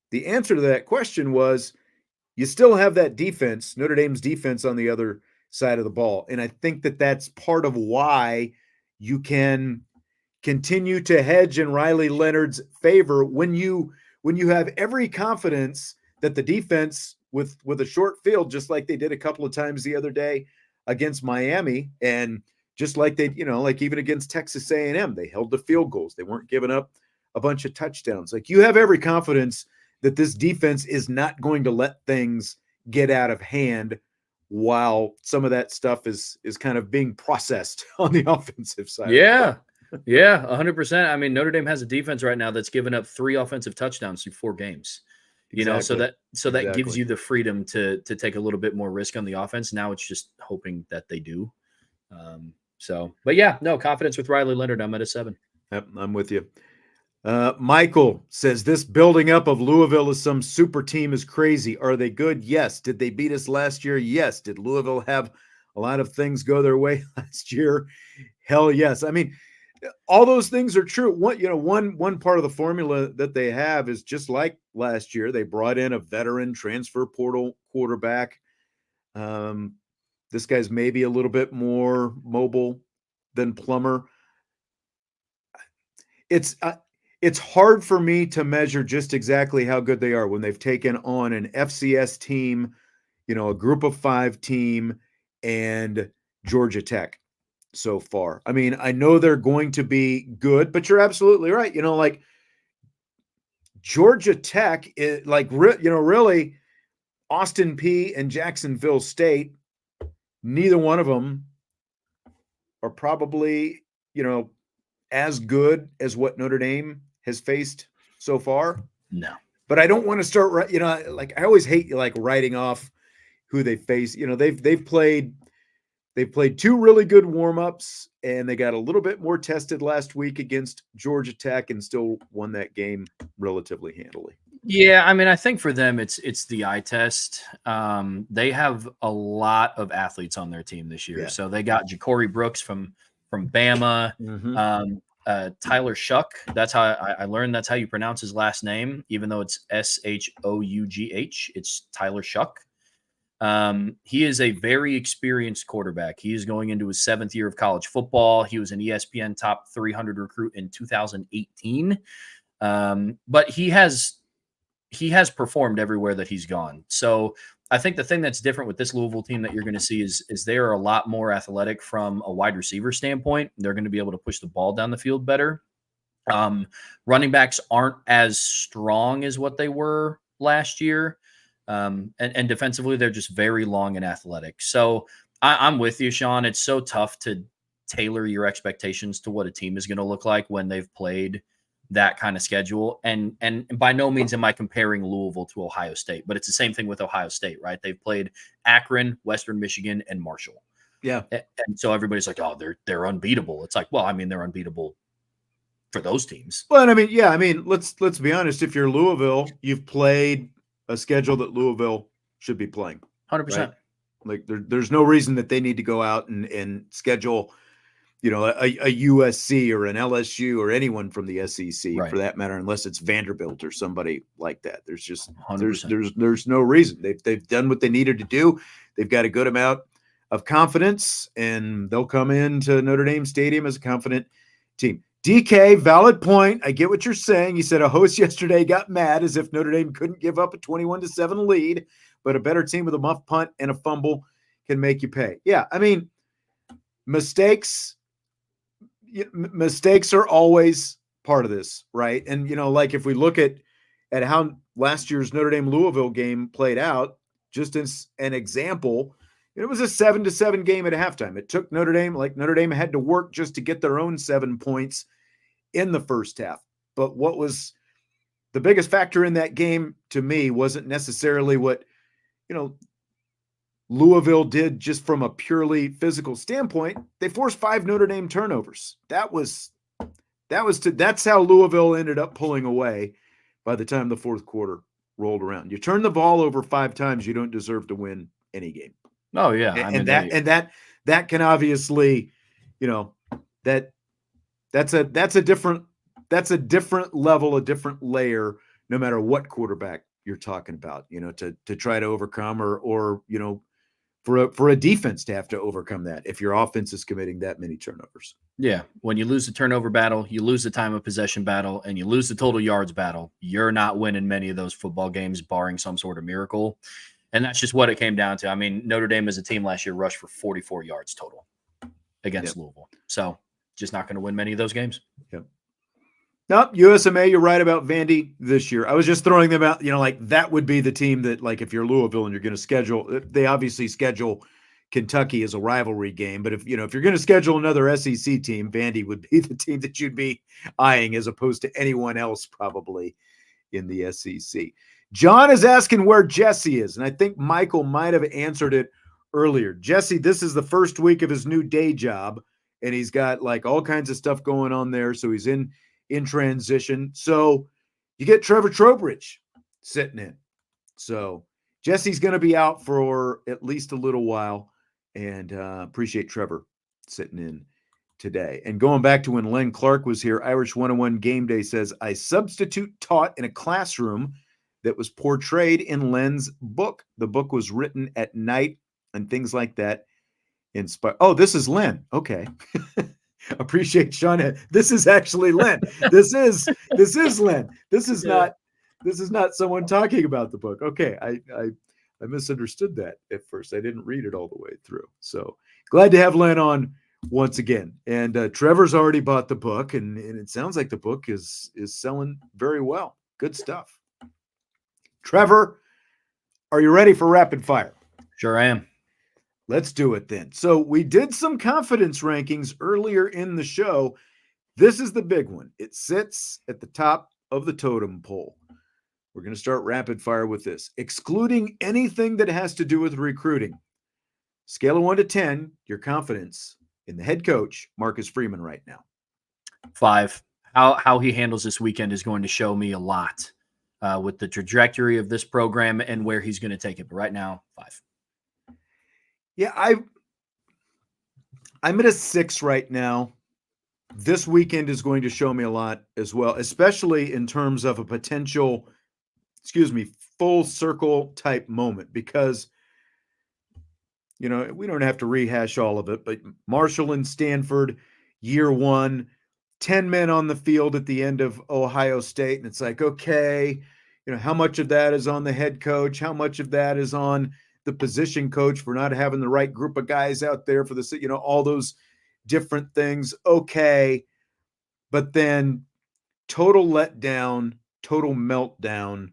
the answer to that question was you still have that defense, Notre Dame's defense on the other side of the ball. And I think that that's part of why you can continue to hedge in Riley Leonard's favor when you have every confidence that the defense with a short field, just like they did a couple of times the other day against Miami, and just like they, like even against Texas A&M, they held the field goals. They weren't giving up a bunch of touchdowns. Like, you have every confidence that this defense is not going to let things get out of hand while some of that stuff is kind of being processed on the offensive side. Yeah. Yeah, 100%. I mean, Notre Dame has a defense right now that's given up 3 offensive touchdowns through 4 games. So that gives you the freedom to take a little bit more risk on the offense. Now it's just hoping that they do. But yeah, no, confidence with Riley Leonard. I'm at a 7. Yep, I'm with you. Michael says, this building up of Louisville as some super team is crazy. Are they good? Yes. Did they beat us last year? Yes. Did Louisville have a lot of things go their way last year? Hell yes. I mean, all those things are true. One part of the formula that they have is just like last year. They brought in a veteran transfer portal quarterback. This guy's maybe a little bit more mobile than Plummer. It's hard for me to measure just exactly how good they are when they've taken on an FCS team, a group of 5 team, and Georgia Tech so far. I mean, I know they're going to be good, but you're absolutely right. Like Georgia Tech is really Austin Peay and Jacksonville State, neither one of them are probably, as good as what Notre Dame has faced so far. No. But I don't want to start, I always hate writing off who they face. They've played 2 really good warm-ups, and they got a little bit more tested last week against Georgia Tech and still won that game relatively handily. Yeah, I mean, I think for them it's the eye test. They have a lot of athletes on their team this year. Yeah. So they got Ja'Cory Brooks from Bama, Tyler Shuck. That's how I learned that's how you pronounce his last name, even though it's Shough. It's Tyler Shuck. He is a very experienced quarterback. He is going into his 7th year of college football. He was an ESPN top 300 recruit in 2018. But he has performed everywhere that he's gone. So I think the thing that's different with this Louisville team that you're going to see is they are a lot more athletic from a wide receiver standpoint. They're going to be able to push the ball down the field better. Running backs aren't as strong as what they were last year. And defensively, they're just very long and athletic. So I'm with you, Sean. It's so tough to tailor your expectations to what a team is going to look like when they've played that kind of schedule. And by no means am I comparing Louisville to Ohio State, but it's the same thing with Ohio State, right? They've played Akron, Western Michigan, and Marshall. Yeah. And so everybody's like, oh, they're unbeatable. It's like, well, I mean, they're unbeatable for those teams. Well, I mean, let's be honest. If you're Louisville, you've played a schedule that Louisville should be playing. 100%. Right? Like there's no reason that they need to go out and schedule, a USC or an LSU or anyone from the SEC for that matter, unless it's Vanderbilt or somebody like that. There's just there's no reason. They've done what they needed to do. They've got a good amount of confidence, and they'll come into Notre Dame Stadium as a confident team. DK, valid point. I get what you're saying. You said a host yesterday got mad as if Notre Dame couldn't give up a 21-7 lead, but a better team with a muff punt and a fumble can make you pay. Yeah, I mean, mistakes are always part of this, right? And, if we look at how last year's Notre Dame Louisville game played out, just as an example, it was a 7-7 game at halftime. It took Notre Dame had to work just to get their own 7 points in the first half. But what was the biggest factor in that game to me wasn't necessarily what, Louisville did just from a purely physical standpoint. They forced 5 Notre Dame turnovers. That's how Louisville ended up pulling away by the time the fourth quarter rolled around. You turn the ball over 5 times, you don't deserve to win any game. Oh yeah. That can obviously, that's a different level, a different layer, no matter what quarterback you're talking about, to try to overcome or for a defense to have to overcome that if your offense is committing that many turnovers. Yeah. When you lose the turnover battle, you lose the time of possession battle, and you lose the total yards battle, you're not winning many of those football games, barring some sort of miracle. And that's just what it came down to. I mean, Notre Dame as a team last year rushed for 44 yards total against Louisville. So just not going to win many of those games. Yep. Nope, USMA, you're right about Vandy this year. I was just throwing them out, like that would be the team that, like, if you're Louisville and you're going to schedule, they obviously schedule Kentucky as a rivalry game. But if you're going to schedule another SEC team, Vandy would be the team that you'd be eyeing as opposed to anyone else probably in the SEC. John is asking where Jesse is, and I think Michael might have answered it earlier. Jesse, this is the first week of his new day job, and he's got like all kinds of stuff going on there. So he's in transition. So you get Trevor Trowbridge sitting in. So Jesse's going to be out for at least a little while, and appreciate Trevor sitting in today. And going back to when Len Clark was here, Irish 101 Game Day says, I substitute taught in a classroom that was portrayed in Len's book. The book was written at night and things like that. Oh, this is Len. Okay. Appreciate Sean. This is actually Len. This is Len. This is not someone talking about the book. Okay. I misunderstood that at first. I didn't read it all the way through. So glad to have Len on once again. And Trevor's already bought the book, and it sounds like the book is selling very well. Good stuff. Trevor, are you ready for rapid fire? Sure am. Let's do it then. So we did some confidence rankings earlier in the show. This is the big one. It sits at the top of the totem pole. We're going to start rapid fire with this. Excluding anything that has to do with recruiting. Scale of 1 to 10, your confidence in the head coach, Marcus Freeman, right now. 5. How he handles this weekend is going to show me a lot with the trajectory of this program and where he's going to take it. But right now, 5. Yeah, I'm at a 6 right now. This weekend is going to show me a lot as well, especially in terms of a potential, full circle type moment, because, we don't have to rehash all of it, but Marshall and Stanford, year 1, 10 men on the field at the end of Ohio State. And it's like, okay, how much of that is on the head coach? How much of that is on the position coach for not having the right group of guys out there for the, all those different things. Okay. But then total letdown, total meltdown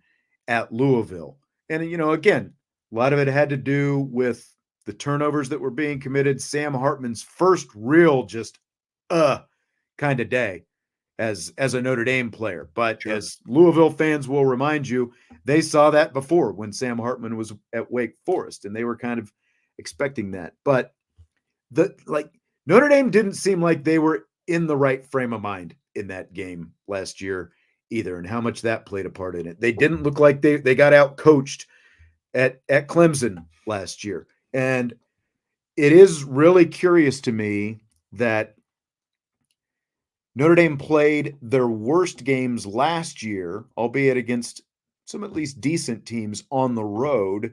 at Louisville. And, again, a lot of it had to do with the turnovers that were being committed. Sam Hartman's first real kind of day as a Notre Dame player. But sure, as Louisville fans will remind you, they saw that before when Sam Hartman was at Wake Forest, and they were kind of expecting that. But Notre Dame didn't seem like they were in the right frame of mind in that game last year either, and how much that played a part in it. They didn't look like they got out coached at Clemson last year. And it is really curious to me that Notre Dame played their worst games last year, albeit against some at least decent teams on the road,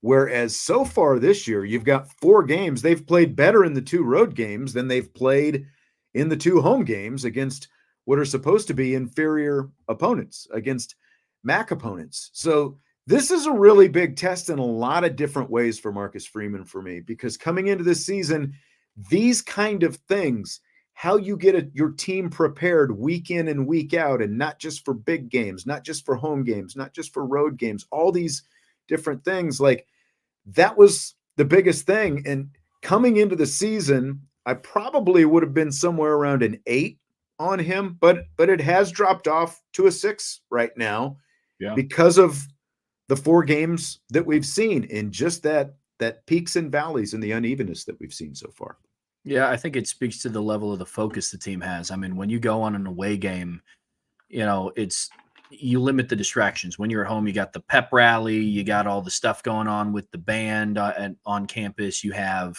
whereas so far this year, you've got 4 games. They've played better in the 2 road games than they've played in the 2 home games against what are supposed to be inferior opponents, against MAC opponents. So this is a really big test in a lot of different ways for Marcus Freeman for me, because coming into this season, these kind of things, how you get your team prepared week in and week out, and not just for big games, not just for home games, not just for road games, all these different things, like that was the biggest thing. And coming into the season, I probably would have been somewhere around an 8 on him, but it has dropped off to a 6 right now because of the 4 games that we've seen, in just that peaks and valleys and the unevenness that we've seen so far. Yeah, I think it speaks to the level of the focus the team has. I mean, when you go on an away game, you limit the distractions. When you're at home, you got the pep rally, you got all the stuff going on with the band on campus. You have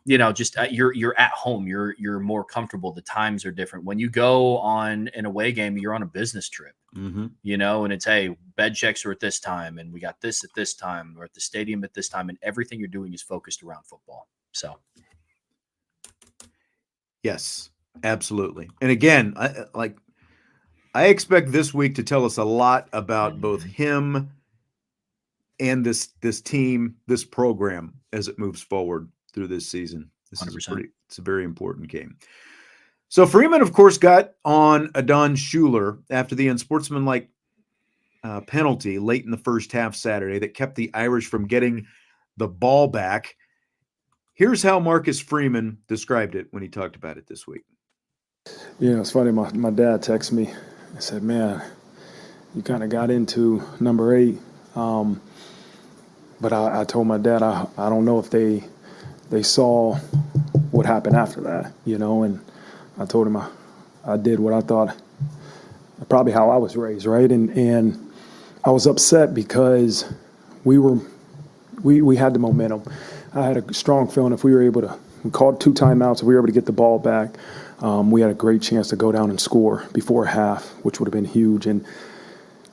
just you're at home, you're more comfortable. The times are different. When you go on an away game, you're on a business trip, and it's, hey, bed checks are at this time, and we got this at this time, or at the stadium at this time, and everything you're doing is focused around football. So, yes, absolutely. And again, I expect this week to tell us a lot about both him and this team, this program, as it moves forward through this season. This 100%. It's a very important game. So Freeman, of course, got on Adon Schuler after the unsportsmanlike penalty late in the first half Saturday that kept the Irish from getting the ball back. Here's how Marcus Freeman described it when he talked about it this week. Yeah, it's funny. My dad texted me and said, man, you kind of got into number 8. But I told my dad I don't know if they saw what happened after that, and I told him I did what I thought, probably how I was raised, right? And I was upset because we had the momentum. I had a strong feeling if we called 2 timeouts, if we were able to get the ball back, we had a great chance to go down and score before half, which would have been huge. And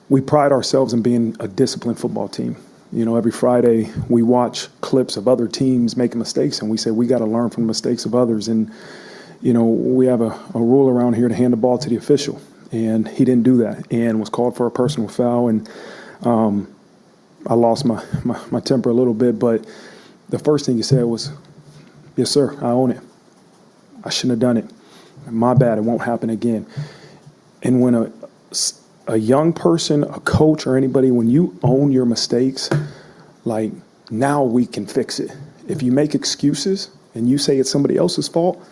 we pride ourselves in being a disciplined football team. Every Friday we watch clips of other teams making mistakes, and we say we got to learn from the mistakes of others. And, we have a rule around here to hand the ball to the official, and he didn't do that and was called for a personal foul. And I lost my temper a little bit, but the first thing he said was, yes, sir, I own it. I shouldn't have done it. My bad. It won't happen again. And when a young person, a coach, or anybody, when you own your mistakes, like, now we can fix it. If you make excuses and you say it's somebody else's fault,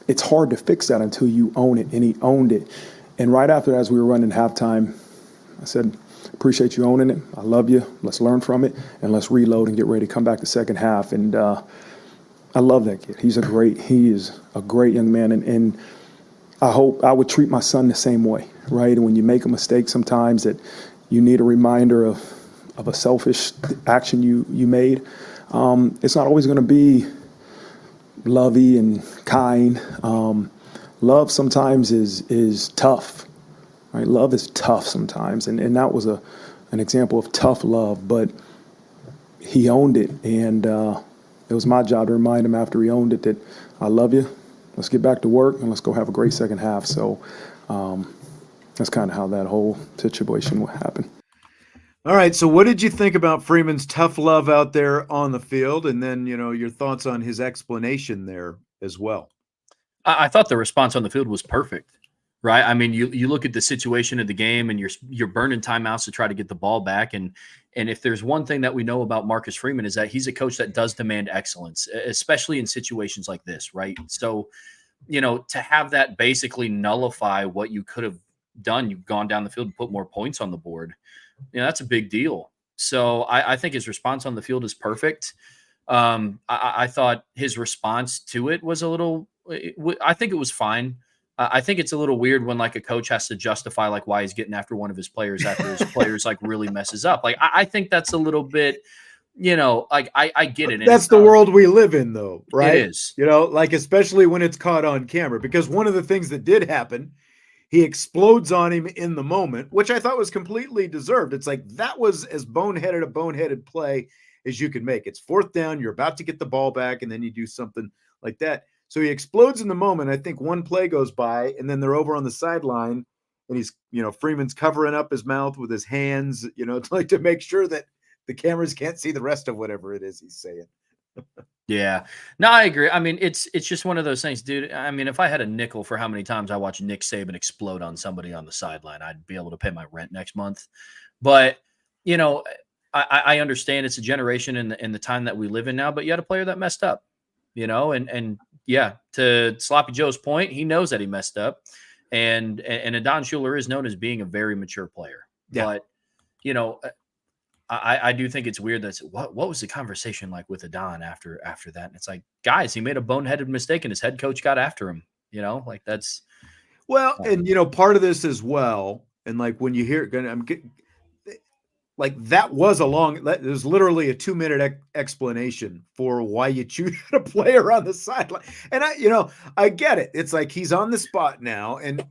it's hard to fix that until you own it. And he owned it. And right after that, as we were running halftime, I said, appreciate you owning it. I love you. Let's learn from it, and let's reload and get ready to come back the second half. And I love that kid. He is a great young man. And I hope I would treat my son the same way, right? And when you make a mistake sometimes, that you need a reminder of a selfish action you made. It's not always going to be lovey and kind. Love sometimes is tough, right? Love is tough sometimes. And that was an example of tough love, but he owned it. And it was my job to remind him after he owned it that I love you. Let's get back to work and let's go have a great second half. So that's kind of how that whole situation happened. All right. So what did you think about Freeman's tough love out there on the field? And then, your thoughts on his explanation there as well. I thought the response on the field was perfect, right? I mean, you look at the situation of the game, and you're burning timeouts to try to get the ball back. And if there's one thing that we know about Marcus Freeman, is that he's a coach that does demand excellence, especially in situations like this, right? So, to have that basically nullify what you could have done, you've gone down the field and put more points on the board. That's a big deal. So I think his response on the field is perfect. I thought his response to it was I think it was fine. I think it's a little weird when, like, a coach has to justify, like, why he's getting after one of his players after his players, like, really messes up. Like, I think that's a little bit, like, I get it. That's the world we live in, though, right? It is. Like, especially when it's caught on camera, because one of the things that did happen, he explodes on him in the moment, which I thought was completely deserved. It's like, that was as boneheaded play as you could make. It's 4th down. You're about to get the ball back, and then you do something like that. So he explodes in the moment. I think one play goes by, and then they're over on the sideline, and he's, Freeman's covering up his mouth with his hands, to make sure that the cameras can't see the rest of whatever it is he's saying. Yeah, no, I agree. I mean, it's just one of those things, dude. I mean, if I had a nickel for how many times I watched Nick Saban explode on somebody on the sideline, I'd be able to pay my rent next month. But, I understand it's a generation in the time that we live in now, but you had a player that messed up, and yeah, to Sloppy Joe's point, he knows that he messed up, and Adon Schuler is known as being a very mature player. Yeah. But, I do think it's weird that what was the conversation like with Adon after that? And it's like, guys, he made a boneheaded mistake and his head coach got after him, like that's. Well, and part of this as well. And like, when you hear, like that was there's literally a 2-minute explanation for why you choose a player on the sideline. And I get it. It's like he's on the spot now. And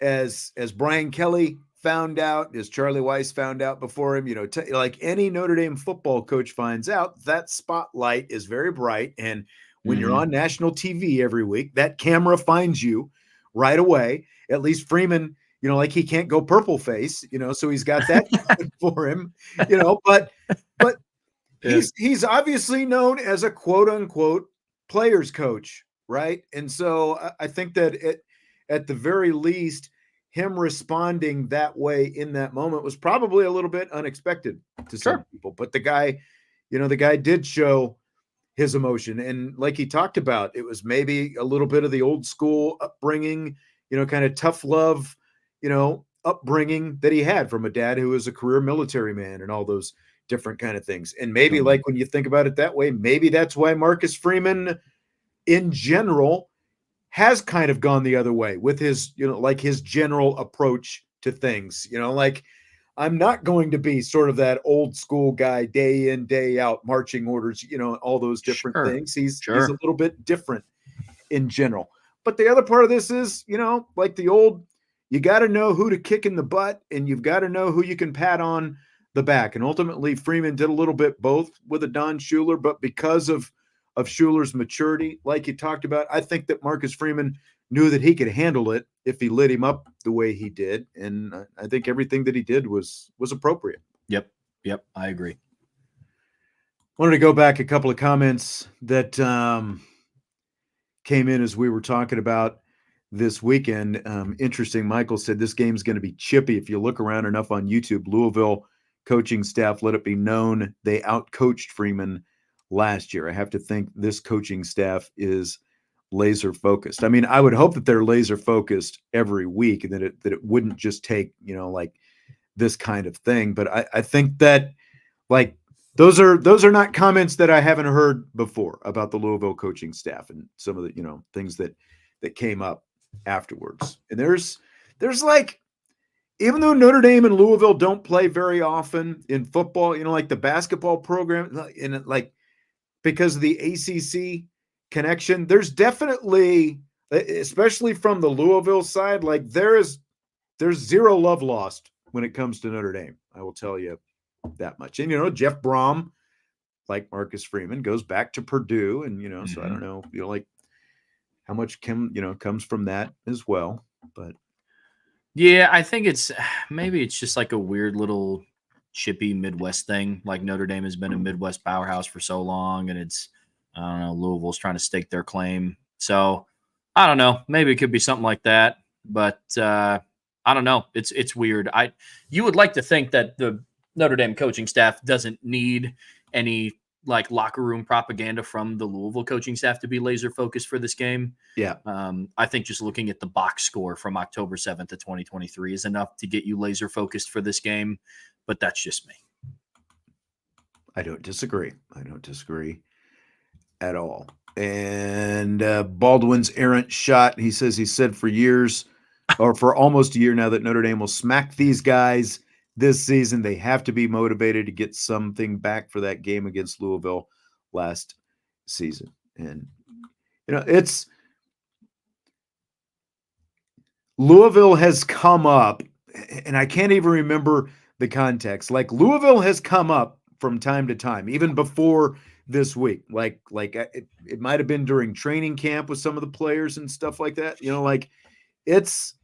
as Brian Kelly found out, as Charlie Weiss found out before him, like any Notre Dame football coach finds out, that spotlight is very bright. And when you're on national TV every week, that camera finds you right away. At least Freeman, like he can't go purple face, so he's got that going for him, but he's obviously known as a quote unquote players coach, right? And so I think that at the very least, him responding that way in that moment was probably a little bit unexpected to some people. But the guy did show his emotion. And like he talked about, it was maybe a little bit of the old school upbringing, kind of tough love, upbringing that he had from a dad who was a career military man and all those different kind of things. And maybe like when you think about it that way, maybe that's why Marcus Freeman in general has kind of gone the other way with his, like his general approach to things, like I'm not going to be sort of that old school guy, day in, day out, marching orders, all those different things. He's a little bit different in general. But the other part of this is, like the old, you got to know who to kick in the butt and you've got to know who you can pat on the back. And ultimately Freeman did a little bit both with a Don Schuler, but because of Schuler's maturity, like you talked about, I think that Marcus Freeman knew that he could handle it if he lit him up the way he did. And I think everything that he did was appropriate. Yep. I agree. Wanted to go back a couple of comments that came in as we were talking about this weekend. Interesting. Michael said this game's going to be chippy. If you look around enough on YouTube, Louisville coaching staff let it be known they outcoached Freeman last year. I have to think this coaching staff is laser focused. I mean, I would hope that they're laser focused every week and that it wouldn't just take, like this kind of thing. But I think that like those are not comments that I haven't heard before about the Louisville coaching staff and some of the, things that came up afterwards. And there's like, even though Notre Dame and Louisville don't play very often in football, like the basketball program and like, because of the ACC connection, there's definitely, especially from the Louisville side, like there's zero love lost when it comes to Notre Dame. I will tell you that much. And, Jeff Brom, like Marcus Freeman, goes back to Purdue. And, so I don't know, like how much comes from that as well. But yeah, I think maybe it's just like a weird little chippy Midwest thing. Like Notre Dame has been a Midwest powerhouse for so long, and I don't know, Louisville's trying to stake their claim. So I don't know, maybe it could be something like that, but I don't know. It's weird. You would like to think that the Notre Dame coaching staff doesn't need any like locker room propaganda from the Louisville coaching staff to be laser focused for this game. Yeah. I think just looking at the box score from October 7th of 2023 is enough to get you laser focused for this game. But that's just me. I don't disagree at all. And Baldwin's errant shot, he said for years or for almost a year now that Notre Dame will smack these guys this season. They have to be motivated to get something back for that game against Louisville last season. And, it's Louisville has come up, and I can't even remember the context. Like Louisville has come up from time to time, even before this week. Like it might have been during training camp with some of the players and stuff like that. Like it's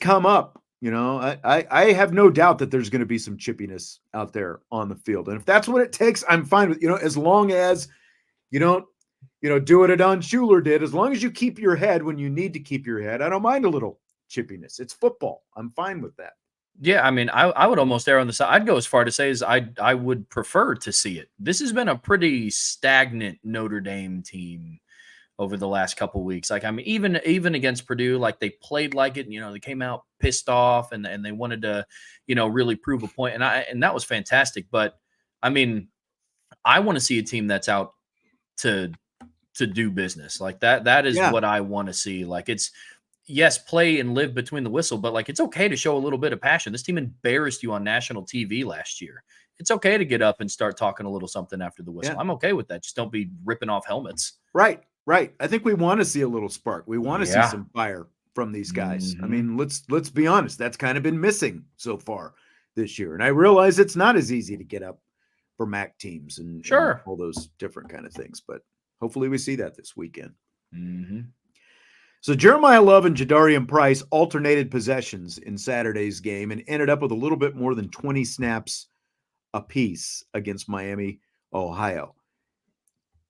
come up. I have no doubt that there's going to be some chippiness out there on the field, and if that's what it takes, I'm fine with. As long as you don't, do what Don Schuler did. As long as you keep your head when you need to keep your head, I don't mind a little chippiness. It's football. I'm fine with that. Yeah, I mean, I would almost err on the side. I'd go as far to say as I would prefer to see it. This has been a pretty stagnant Notre Dame team over the last couple of weeks. Like, I mean, even against Purdue, like they played like it. They came out pissed off and they wanted to, really prove a point. And that was fantastic. But I mean, I want to see a team that's out to do business like that. That is what I want to see. Like yes, play and live between the whistle, but like it's okay to show a little bit of passion. This team embarrassed you on national TV last year. It's okay to get up and start talking a little something after the whistle. Yeah. I'm okay with that. Just don't be ripping off helmets. Right. I think we want to see a little spark. We want to see Yeah. some fire from these guys. I Mhm. mean, let's be honest. That's kind of been missing so far this year. And I realize it's not as easy to get up for MAC teams and Sure. all those different kind of things, but hopefully we see that this weekend. Mm-hmm. So Jeremiah Love and Jadarian Price alternated possessions in Saturday's game and ended up with a little bit more than 20 snaps apiece against Miami, Ohio.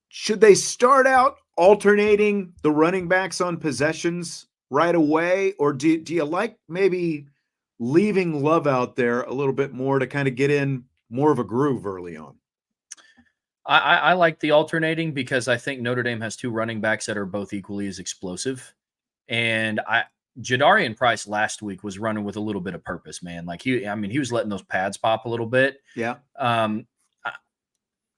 Should they start out alternating the running backs on possessions right away, or do you like maybe leaving Love out there a little bit more to kind of get in more of a groove early on? I like the alternating because I think Notre Dame has two running backs that are both equally as explosive. And Jadarian Price last week was running with a little bit of purpose, man. Like he was letting those pads pop a little bit. Yeah.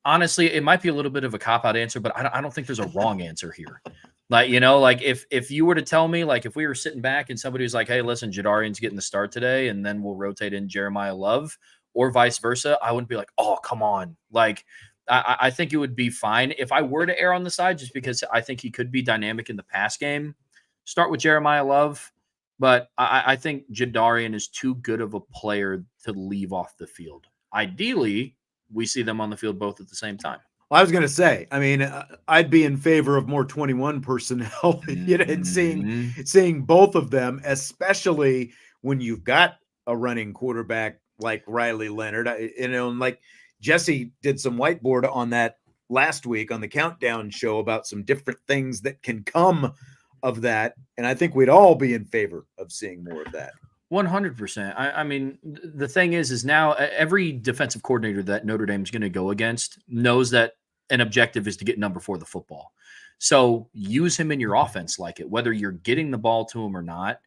Honestly, it might be a little bit of a cop-out answer, but I don't think there's a wrong answer here. Like, like if you were to tell me, like if we were sitting back and somebody was like, hey, listen, Jadarian's getting the start today, and then we'll rotate in Jeremiah Love or vice versa, I wouldn't be like, oh, come on. Like, I think it would be fine if I were to err on the side, just because I think he could be dynamic in the pass game. Start with Jeremiah Love, but I think Jadarian is too good of a player to leave off the field. Ideally, we see them on the field both at the same time. Well, I was going to say, I mean, I'd be in favor of more 21 personnel, and seeing both of them, especially when you've got a running quarterback like Riley Leonard. And like Jesse did some whiteboard on that last week on the Countdown show about some different things that can come of that. And I think we'd all be in favor of seeing more of that. 100%. I mean, the thing is now every defensive coordinator that Notre Dame is going to go against knows that an objective is to get number 4 the football. So use him in your offense like it, whether you're getting the ball to him or not.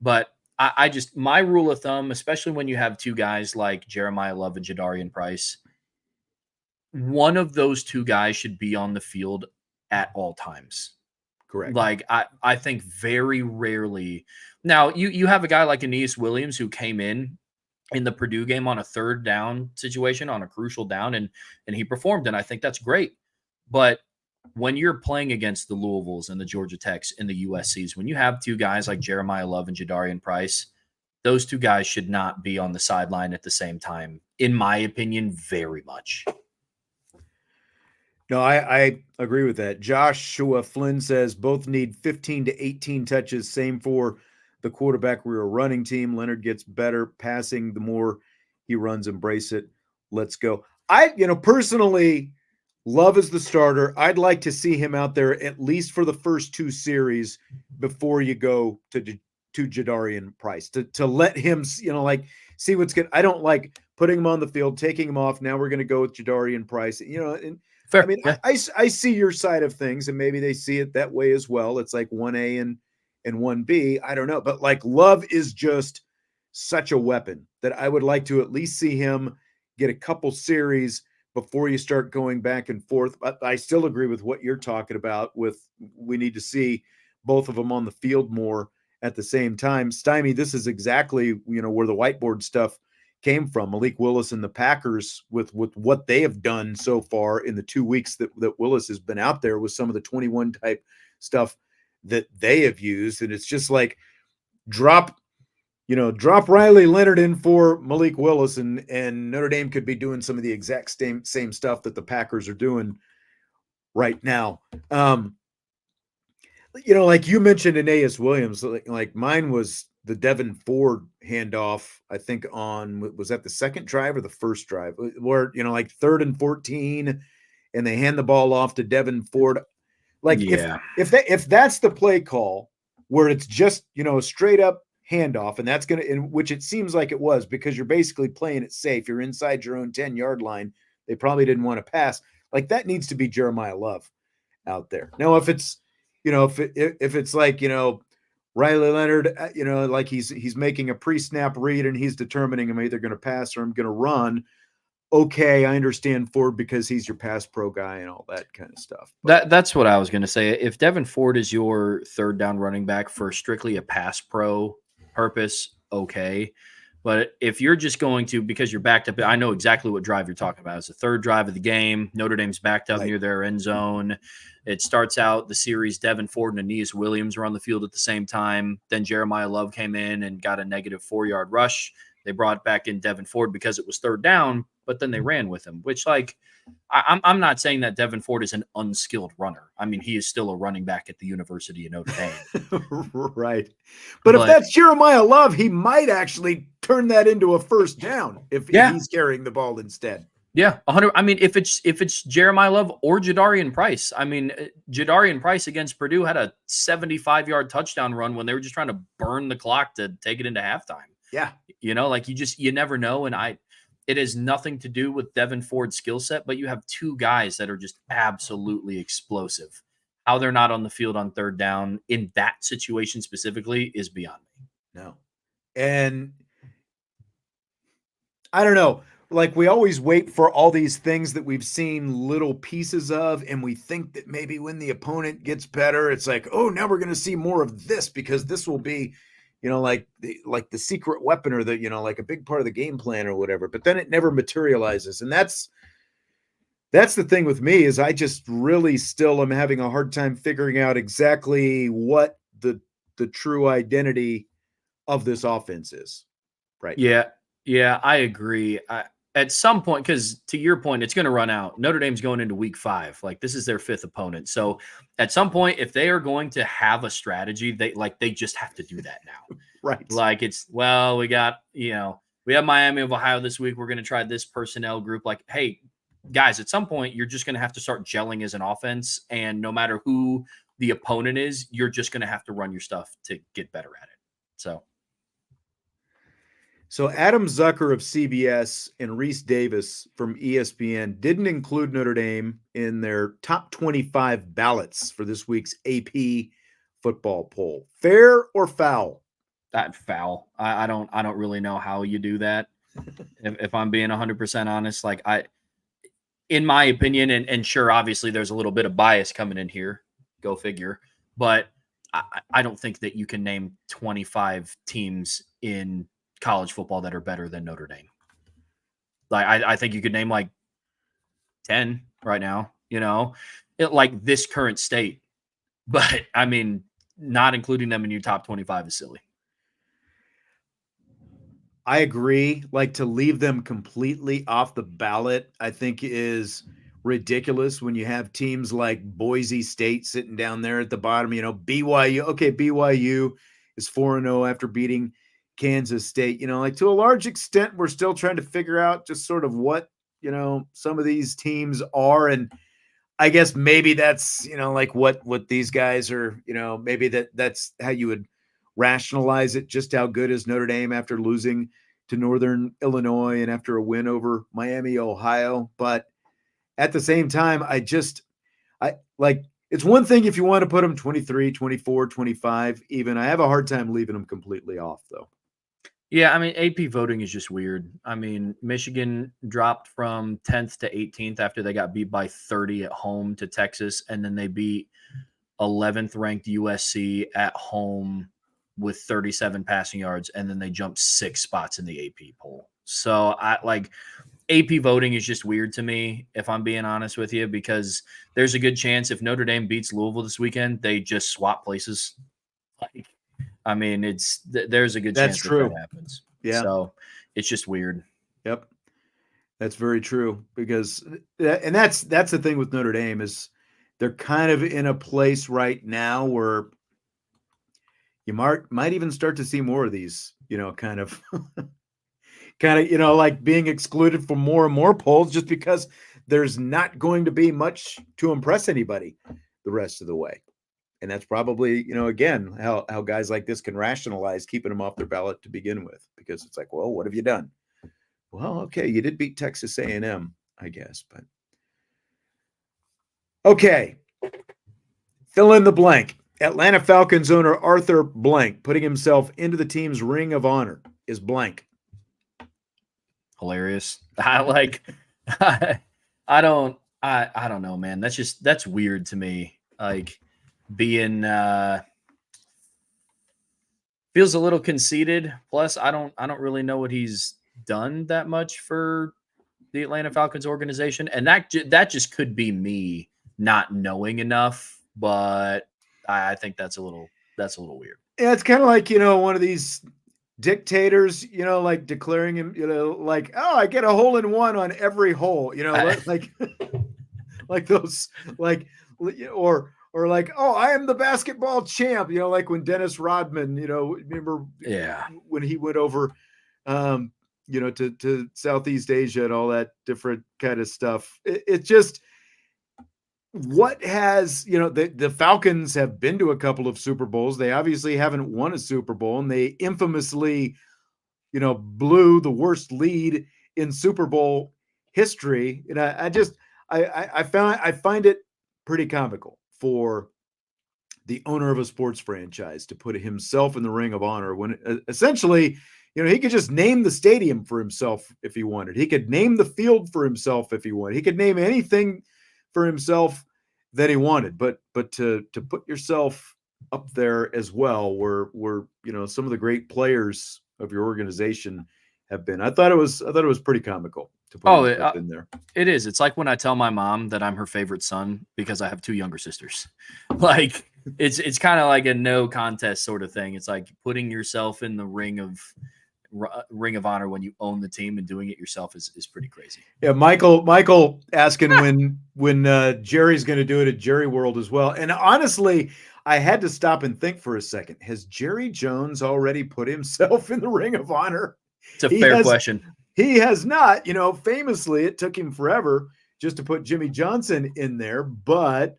But I just, my rule of thumb, especially when you have two guys like Jeremiah Love and Jadarian Price, one of those two guys should be on the field at all times. Correct. Like I think very rarely. Now you have a guy like Aeneas Williams who came in the Purdue game on a 3rd down situation on a crucial down and he performed, and I think that's great. But when you're playing against the Louisvilles and the Georgia Techs and the USCs, when you have two guys like Jeremiah Love and Jadarian Price, those two guys should not be on the sideline at the same time, in my opinion, very much. No, I agree with that. Joshua Flynn says both need 15 to 18 touches. Same for the quarterback. We're a running team. Leonard gets better passing the more he runs. Embrace it. Let's go. Personally, Love is the starter. I'd like to see him out there at least for the first 2 series before you go to Jadarian Price to let him, see what's good. I don't like putting him on the field, taking him off. Now we're going to go with Jadarian Price. And Fair. I mean, yeah. I see your side of things, and maybe they see it that way as well. It's like 1A and 1B. I don't know. But like Love is just such a weapon that I would like to at least see him get a couple series before you start going back and forth. But I still agree with what you're talking about we need to see both of them on the field more at the same time. Stymie, this is exactly, where the whiteboard stuff came from. Malik Willis and the Packers with what they have done so far in the 2 weeks that Willis has been out there with some of the 21 type stuff that they have used. And it's just like drop Riley Leonard in for Malik Willis and Notre Dame could be doing some of the exact same stuff that the Packers are doing right now. Like you mentioned Aeneas Williams, like mine was the Devin Ford handoff, I think was that the second drive or the first drive where, like 3rd and 14 and they hand the ball off to Devin Ford. Like if that's the play call where it's just, a straight up handoff and that's in which it seems like it was because you're basically playing it safe. You're inside your own 10-yard line. They probably didn't want to pass. Like that needs to be Jeremiah Love out there. Now, if it's, if it's like, Riley Leonard, like he's making a pre-snap read and he's determining I'm either going to pass or I'm going to run. okay, I understand Ford because he's your pass pro guy and all that kind of stuff. But That's what I was going to say. If Devin Ford is your third down running back for strictly a pass pro purpose, okay. But if you're just going to, because you're backed up, I know exactly what drive you're talking about. It's the third drive of the game. Notre Dame's backed up near their end zone. It starts out the series, Devin Ford and Aeneas Williams were on the field at the same time. Then Jeremiah Love came in and got a negative 4-yard rush. They brought back in Devin Ford because it was third down, but then they ran with him, which, like, I'm not saying that Devin Ford is an unskilled runner. I mean, he is still a running back at the University of Notre Dame. right. But if that's Jeremiah Love, he might actually turn that into a first down if he's carrying the ball instead. Yeah, 100. I mean, if it's Jeremiah Love or Jadarian Price, I mean, Jadarian Price against Purdue had a 75-yard touchdown run when they were just trying to burn the clock to take it into halftime. Yeah. You know, like you never know. And it has nothing to do with Devin Ford's skill set, but you have two guys that are just absolutely explosive. How they're not on the field on third down in that situation specifically is beyond me. No. And I don't know. Like, we always wait for all these things that we've seen little pieces of, and we think that maybe when the opponent gets better, it's like, oh, now we're going to see more of this because this will be, you know, like the secret weapon or the, you know, like a big part of the game plan or whatever. But then it never materializes. And that's the thing with me, is I just really still am having a hard time figuring out exactly what the true identity of this offense is. Right. Yeah, I agree. At some point, because to your point, it's going to run out. Notre Dame's going into week 5. Like, this is their 5th opponent. So at some point, if they are going to have a strategy, they just have to do that now. Right. Like, we got, we have Miami of Ohio this week. We're going to try this personnel group. Like, hey, guys, at some point, you're just going to have to start gelling as an offense. And no matter who the opponent is, you're just going to have to run your stuff to get better at it. So Adam Zucker of CBS and Reese Davis from ESPN didn't include Notre Dame in their top 25 ballots for this week's AP football poll. Fair or foul? That foul. I don't really know how you do that. if I'm being 100% honest, like, in my opinion, and sure, obviously there's a little bit of bias coming in here, go figure, but I don't think that you can name 25 teams in college football that are better than Notre Dame. Like, I think you could name like 10 right now, like this current state, but I mean, not including them in your top 25 is silly. I agree. Like, to leave them completely off the ballot, I think is ridiculous when you have teams like Boise State sitting down there at the bottom, BYU. Okay. BYU is 4-0 after beating Kansas State. Like, to a large extent, we're still trying to figure out just sort of what, some of these teams are. And I guess maybe that's, like what these guys are, maybe that's how you would rationalize it. Just how good is Notre Dame after losing to Northern Illinois and after a win over Miami, Ohio. But at the same time, it's one thing if you want to put them 23, 24, 25, even. I have a hard time leaving them completely off, though. Yeah, I mean, AP voting is just weird. I mean, Michigan dropped from 10th to 18th after they got beat by 30 at home to Texas, and then they beat 11th ranked USC at home with 37 passing yards, and then they jumped 6 spots in the AP poll. So AP voting is just weird to me, if I'm being honest with you, because there's a good chance if Notre Dame beats Louisville this weekend, they just swap places. I mean, there's a good chance that happens. Yeah. So it's just weird. Yep. That's very true, because and that's the thing with Notre Dame, is they're kind of in a place right now where you might even start to see more of these, kind of like being excluded from more and more polls, just because there's not going to be much to impress anybody the rest of the way. And that's probably, again, how guys like this can rationalize keeping them off their ballot to begin with, because it's like, well, what have you done? Well, okay, you did beat Texas A&M, I guess, but okay. Fill in the blank. Atlanta Falcons owner Arthur Blank putting himself into the team's ring of honor is blank. Hilarious. I don't know, man. That's weird to me. Like being feels a little conceited. Plus, I don't really know what he's done that much for the Atlanta Falcons organization, and that just could be me not knowing enough. But I think that's a little weird. Yeah, it's kind of like, one of these dictators, like declaring him, like, oh, I get a hole in one on every hole, like like those, like, or like, oh, I am the basketball champ, like when Dennis Rodman, remember Yeah. when he went over, to Southeast Asia and all that different kind of stuff. It just, what has, the Falcons have been to a couple of Super Bowls. They obviously haven't won a Super Bowl, and they infamously, blew the worst lead in Super Bowl history. And I find it pretty comical for the owner of a sports franchise to put himself in the Ring of Honor when essentially, he could just name the stadium for himself if he wanted. He could name the field for himself if he wanted. He could name anything for himself that he wanted. But to put yourself up there as well, where some of the great players of your organization have been. I thought it was pretty comical to put himself in there. It is. It's like when I tell my mom that I'm her favorite son because I have 2 younger sisters. Like it's kind of like a no contest sort of thing. It's like putting yourself in the Ring of Honor when you own the team, and doing it yourself is pretty crazy. Yeah, Michael asking when Jerry's going to do it at Jerry World as well. And honestly, I had to stop and think for a second. Has Jerry Jones already put himself in the Ring of Honor? It's a fair question. He has not. Famously, it took him forever just to put Jimmy Johnson in there. But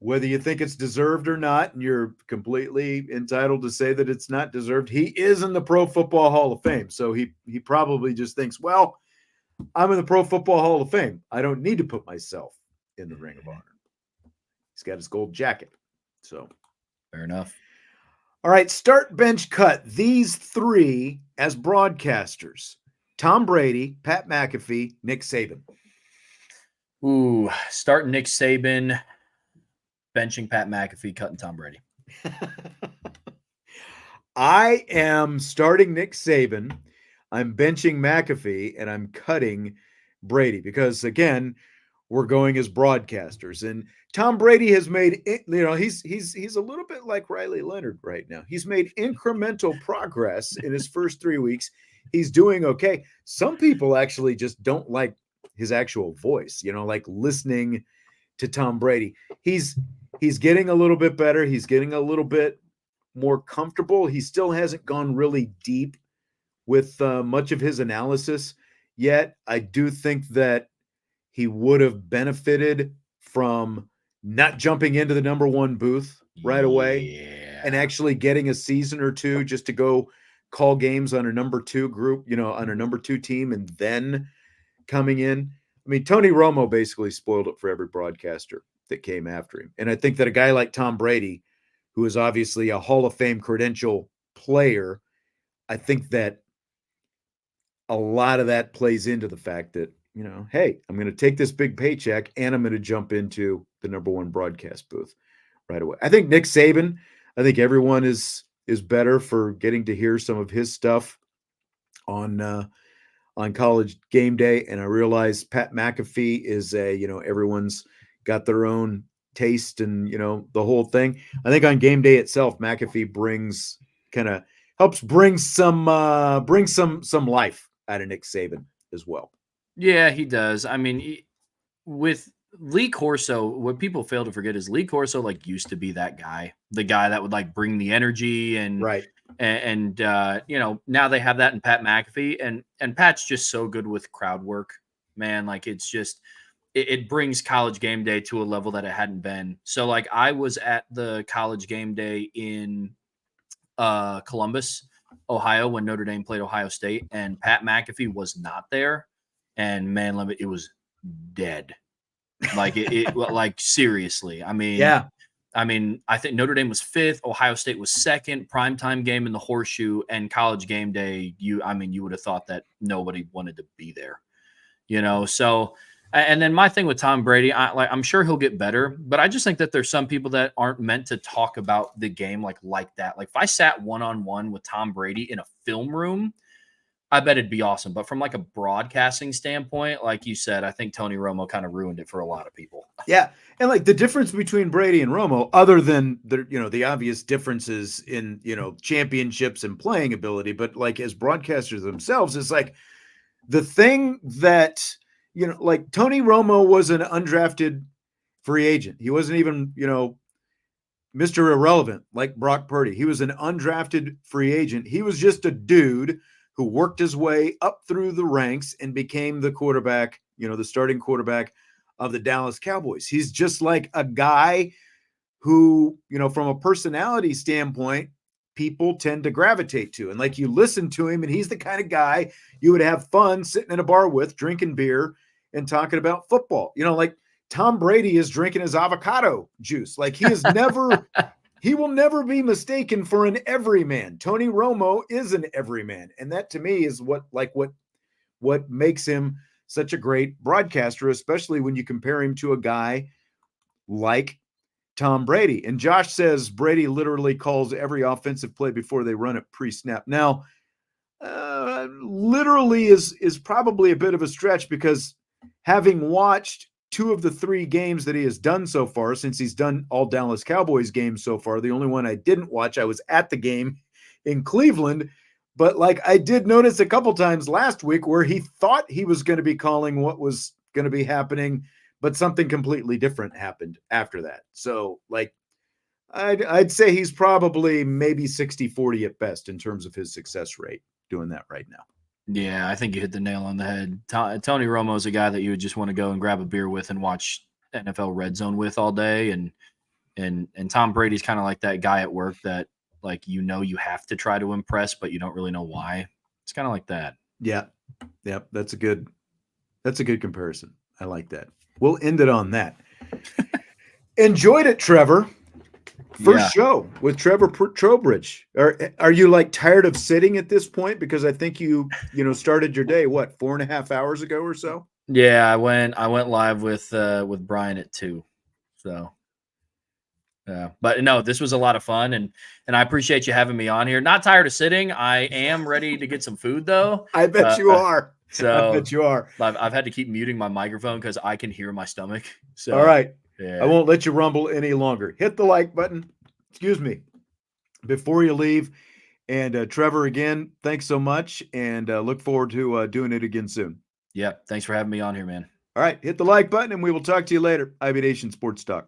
whether you think it's deserved or not, and you're completely entitled to say that it's not deserved, he is in the Pro Football Hall of Fame. So he probably just thinks, well, I'm in the Pro Football Hall of Fame. I don't need to put myself in the Ring of Honor. He's got his gold jacket. So fair enough. All right, start, bench, cut. These 3 as broadcasters: Tom Brady, Pat McAfee, Nick Saban. Ooh, start Nick Saban, benching Pat McAfee, cutting Tom Brady. I am starting Nick Saban, I'm benching McAfee, and I'm cutting Brady because, again, we're going as broadcasters. And Tom Brady has made, he's a little bit like Riley Leonard right now. He's made incremental progress in his first 3 weeks. He's doing okay. Some people actually just don't like his actual voice, like listening to Tom Brady. He's getting a little bit better. He's getting a little bit more comfortable. He still hasn't gone really deep with much of his analysis yet. I do think that he would have benefited from not jumping into the number 1 booth right away and actually getting a season or 2 just to go call games on a number 2 group, on a number 2 team, and then coming in. I mean, Tony Romo basically spoiled it for every broadcaster that came after him. And I think that a guy like Tom Brady, who is obviously a Hall of Fame credential player, I think that a lot of that plays into the fact that, hey, I'm going to take this big paycheck and I'm going to jump into the number 1 broadcast booth right away. I think Nick Saban, I think everyone is better for getting to hear some of his stuff on College Game Day. And I realize Pat McAfee is everyone's got their own taste and, the whole thing. I think on game day itself, McAfee helps bring some life out of Nick Saban as well. Yeah, he does. I mean, with Lee Corso, what people fail to forget is Lee Corso used to be that guy, the guy that would bring the energy and right. And now they have that in Pat McAfee, and Pat's just so good with crowd work, man. It's just it brings College Game Day to a level that it hadn't been. So I was at the College Game Day in Columbus, Ohio, when Notre Dame played Ohio State, and Pat McAfee was not there. And man, it was dead. Seriously. I mean, yeah. I think Notre Dame was 5th, Ohio State was 2nd, primetime game in the Horseshoe, and College Game Day. You would have thought that nobody wanted to be there. So, and then my thing with Tom Brady, I'm sure he'll get better, but I just think that there's some people that aren't meant to talk about the game like that. Like if I sat one-on-one with Tom Brady in a film room, I bet it'd be awesome. But from like a broadcasting standpoint, like you said, I think Tony Romo kind of ruined it for a lot of people. Yeah. And like the difference between Brady and Romo, other than the obvious differences in, championships and playing ability, but like as broadcasters themselves, it's like the thing that, like Tony Romo was an undrafted free agent. He wasn't even, Mr. Irrelevant like Brock Purdy. He was an undrafted free agent. He was just a dude who worked his way up through the ranks and became the quarterback, the starting quarterback of the Dallas Cowboys. He's just like a guy who, from a personality standpoint, people tend to gravitate to. And like you listen to him, and he's the kind of guy you would have fun sitting in a bar with, drinking beer and talking about football. Like Tom Brady is drinking his avocado juice. Like he is never he will never be mistaken for an everyman. Tony Romo is an everyman. And that to me is what makes him such a great broadcaster, especially when you compare him to a guy like Tom Brady. And Josh says Brady literally calls every offensive play before they run it pre-snap. Now, literally is probably a bit of a stretch, because having watched 2 of the 3 games that he has done so far, since he's done all Dallas Cowboys games so far, the only one I didn't watch, I was at the game in Cleveland, but like I did notice a couple times last week where he thought he was going to be calling what was going to be happening, but something completely different happened after that. So like I'd say he's probably maybe 60-40 at best in terms of his success rate doing that right now. Yeah, I think you hit the nail on the head. Tony Romo is a guy that you would just want to go and grab a beer with and watch NFL Red Zone with all day. And Tom Brady's kind of like that guy at work that like, you have to try to impress, but you don't really know why. It's kind of like that. Yeah. Yep. That's a good comparison. I like that. We'll end it on that. Enjoyed it, Trevor. First show with Trevor Trowbridge. Are you like tired of sitting at this point? Because I think you started your day, 4.5 hours ago or so? Yeah, I went live with Brian at 2. So yeah, but no, this was a lot of fun, and I appreciate you having me on here. Not tired of sitting. I am ready to get some food though. I bet you are. So I bet you are. I've had to keep muting my microphone because I can hear my stomach. So all right. Yeah. I won't let you rumble any longer. Hit the like button. Excuse me. Before you leave. And Trevor, again, thanks so much. And look forward to doing it again soon. Yeah. Thanks for having me on here, man. All right. Hit the like button and we will talk to you later. IB Nation Sports Talk.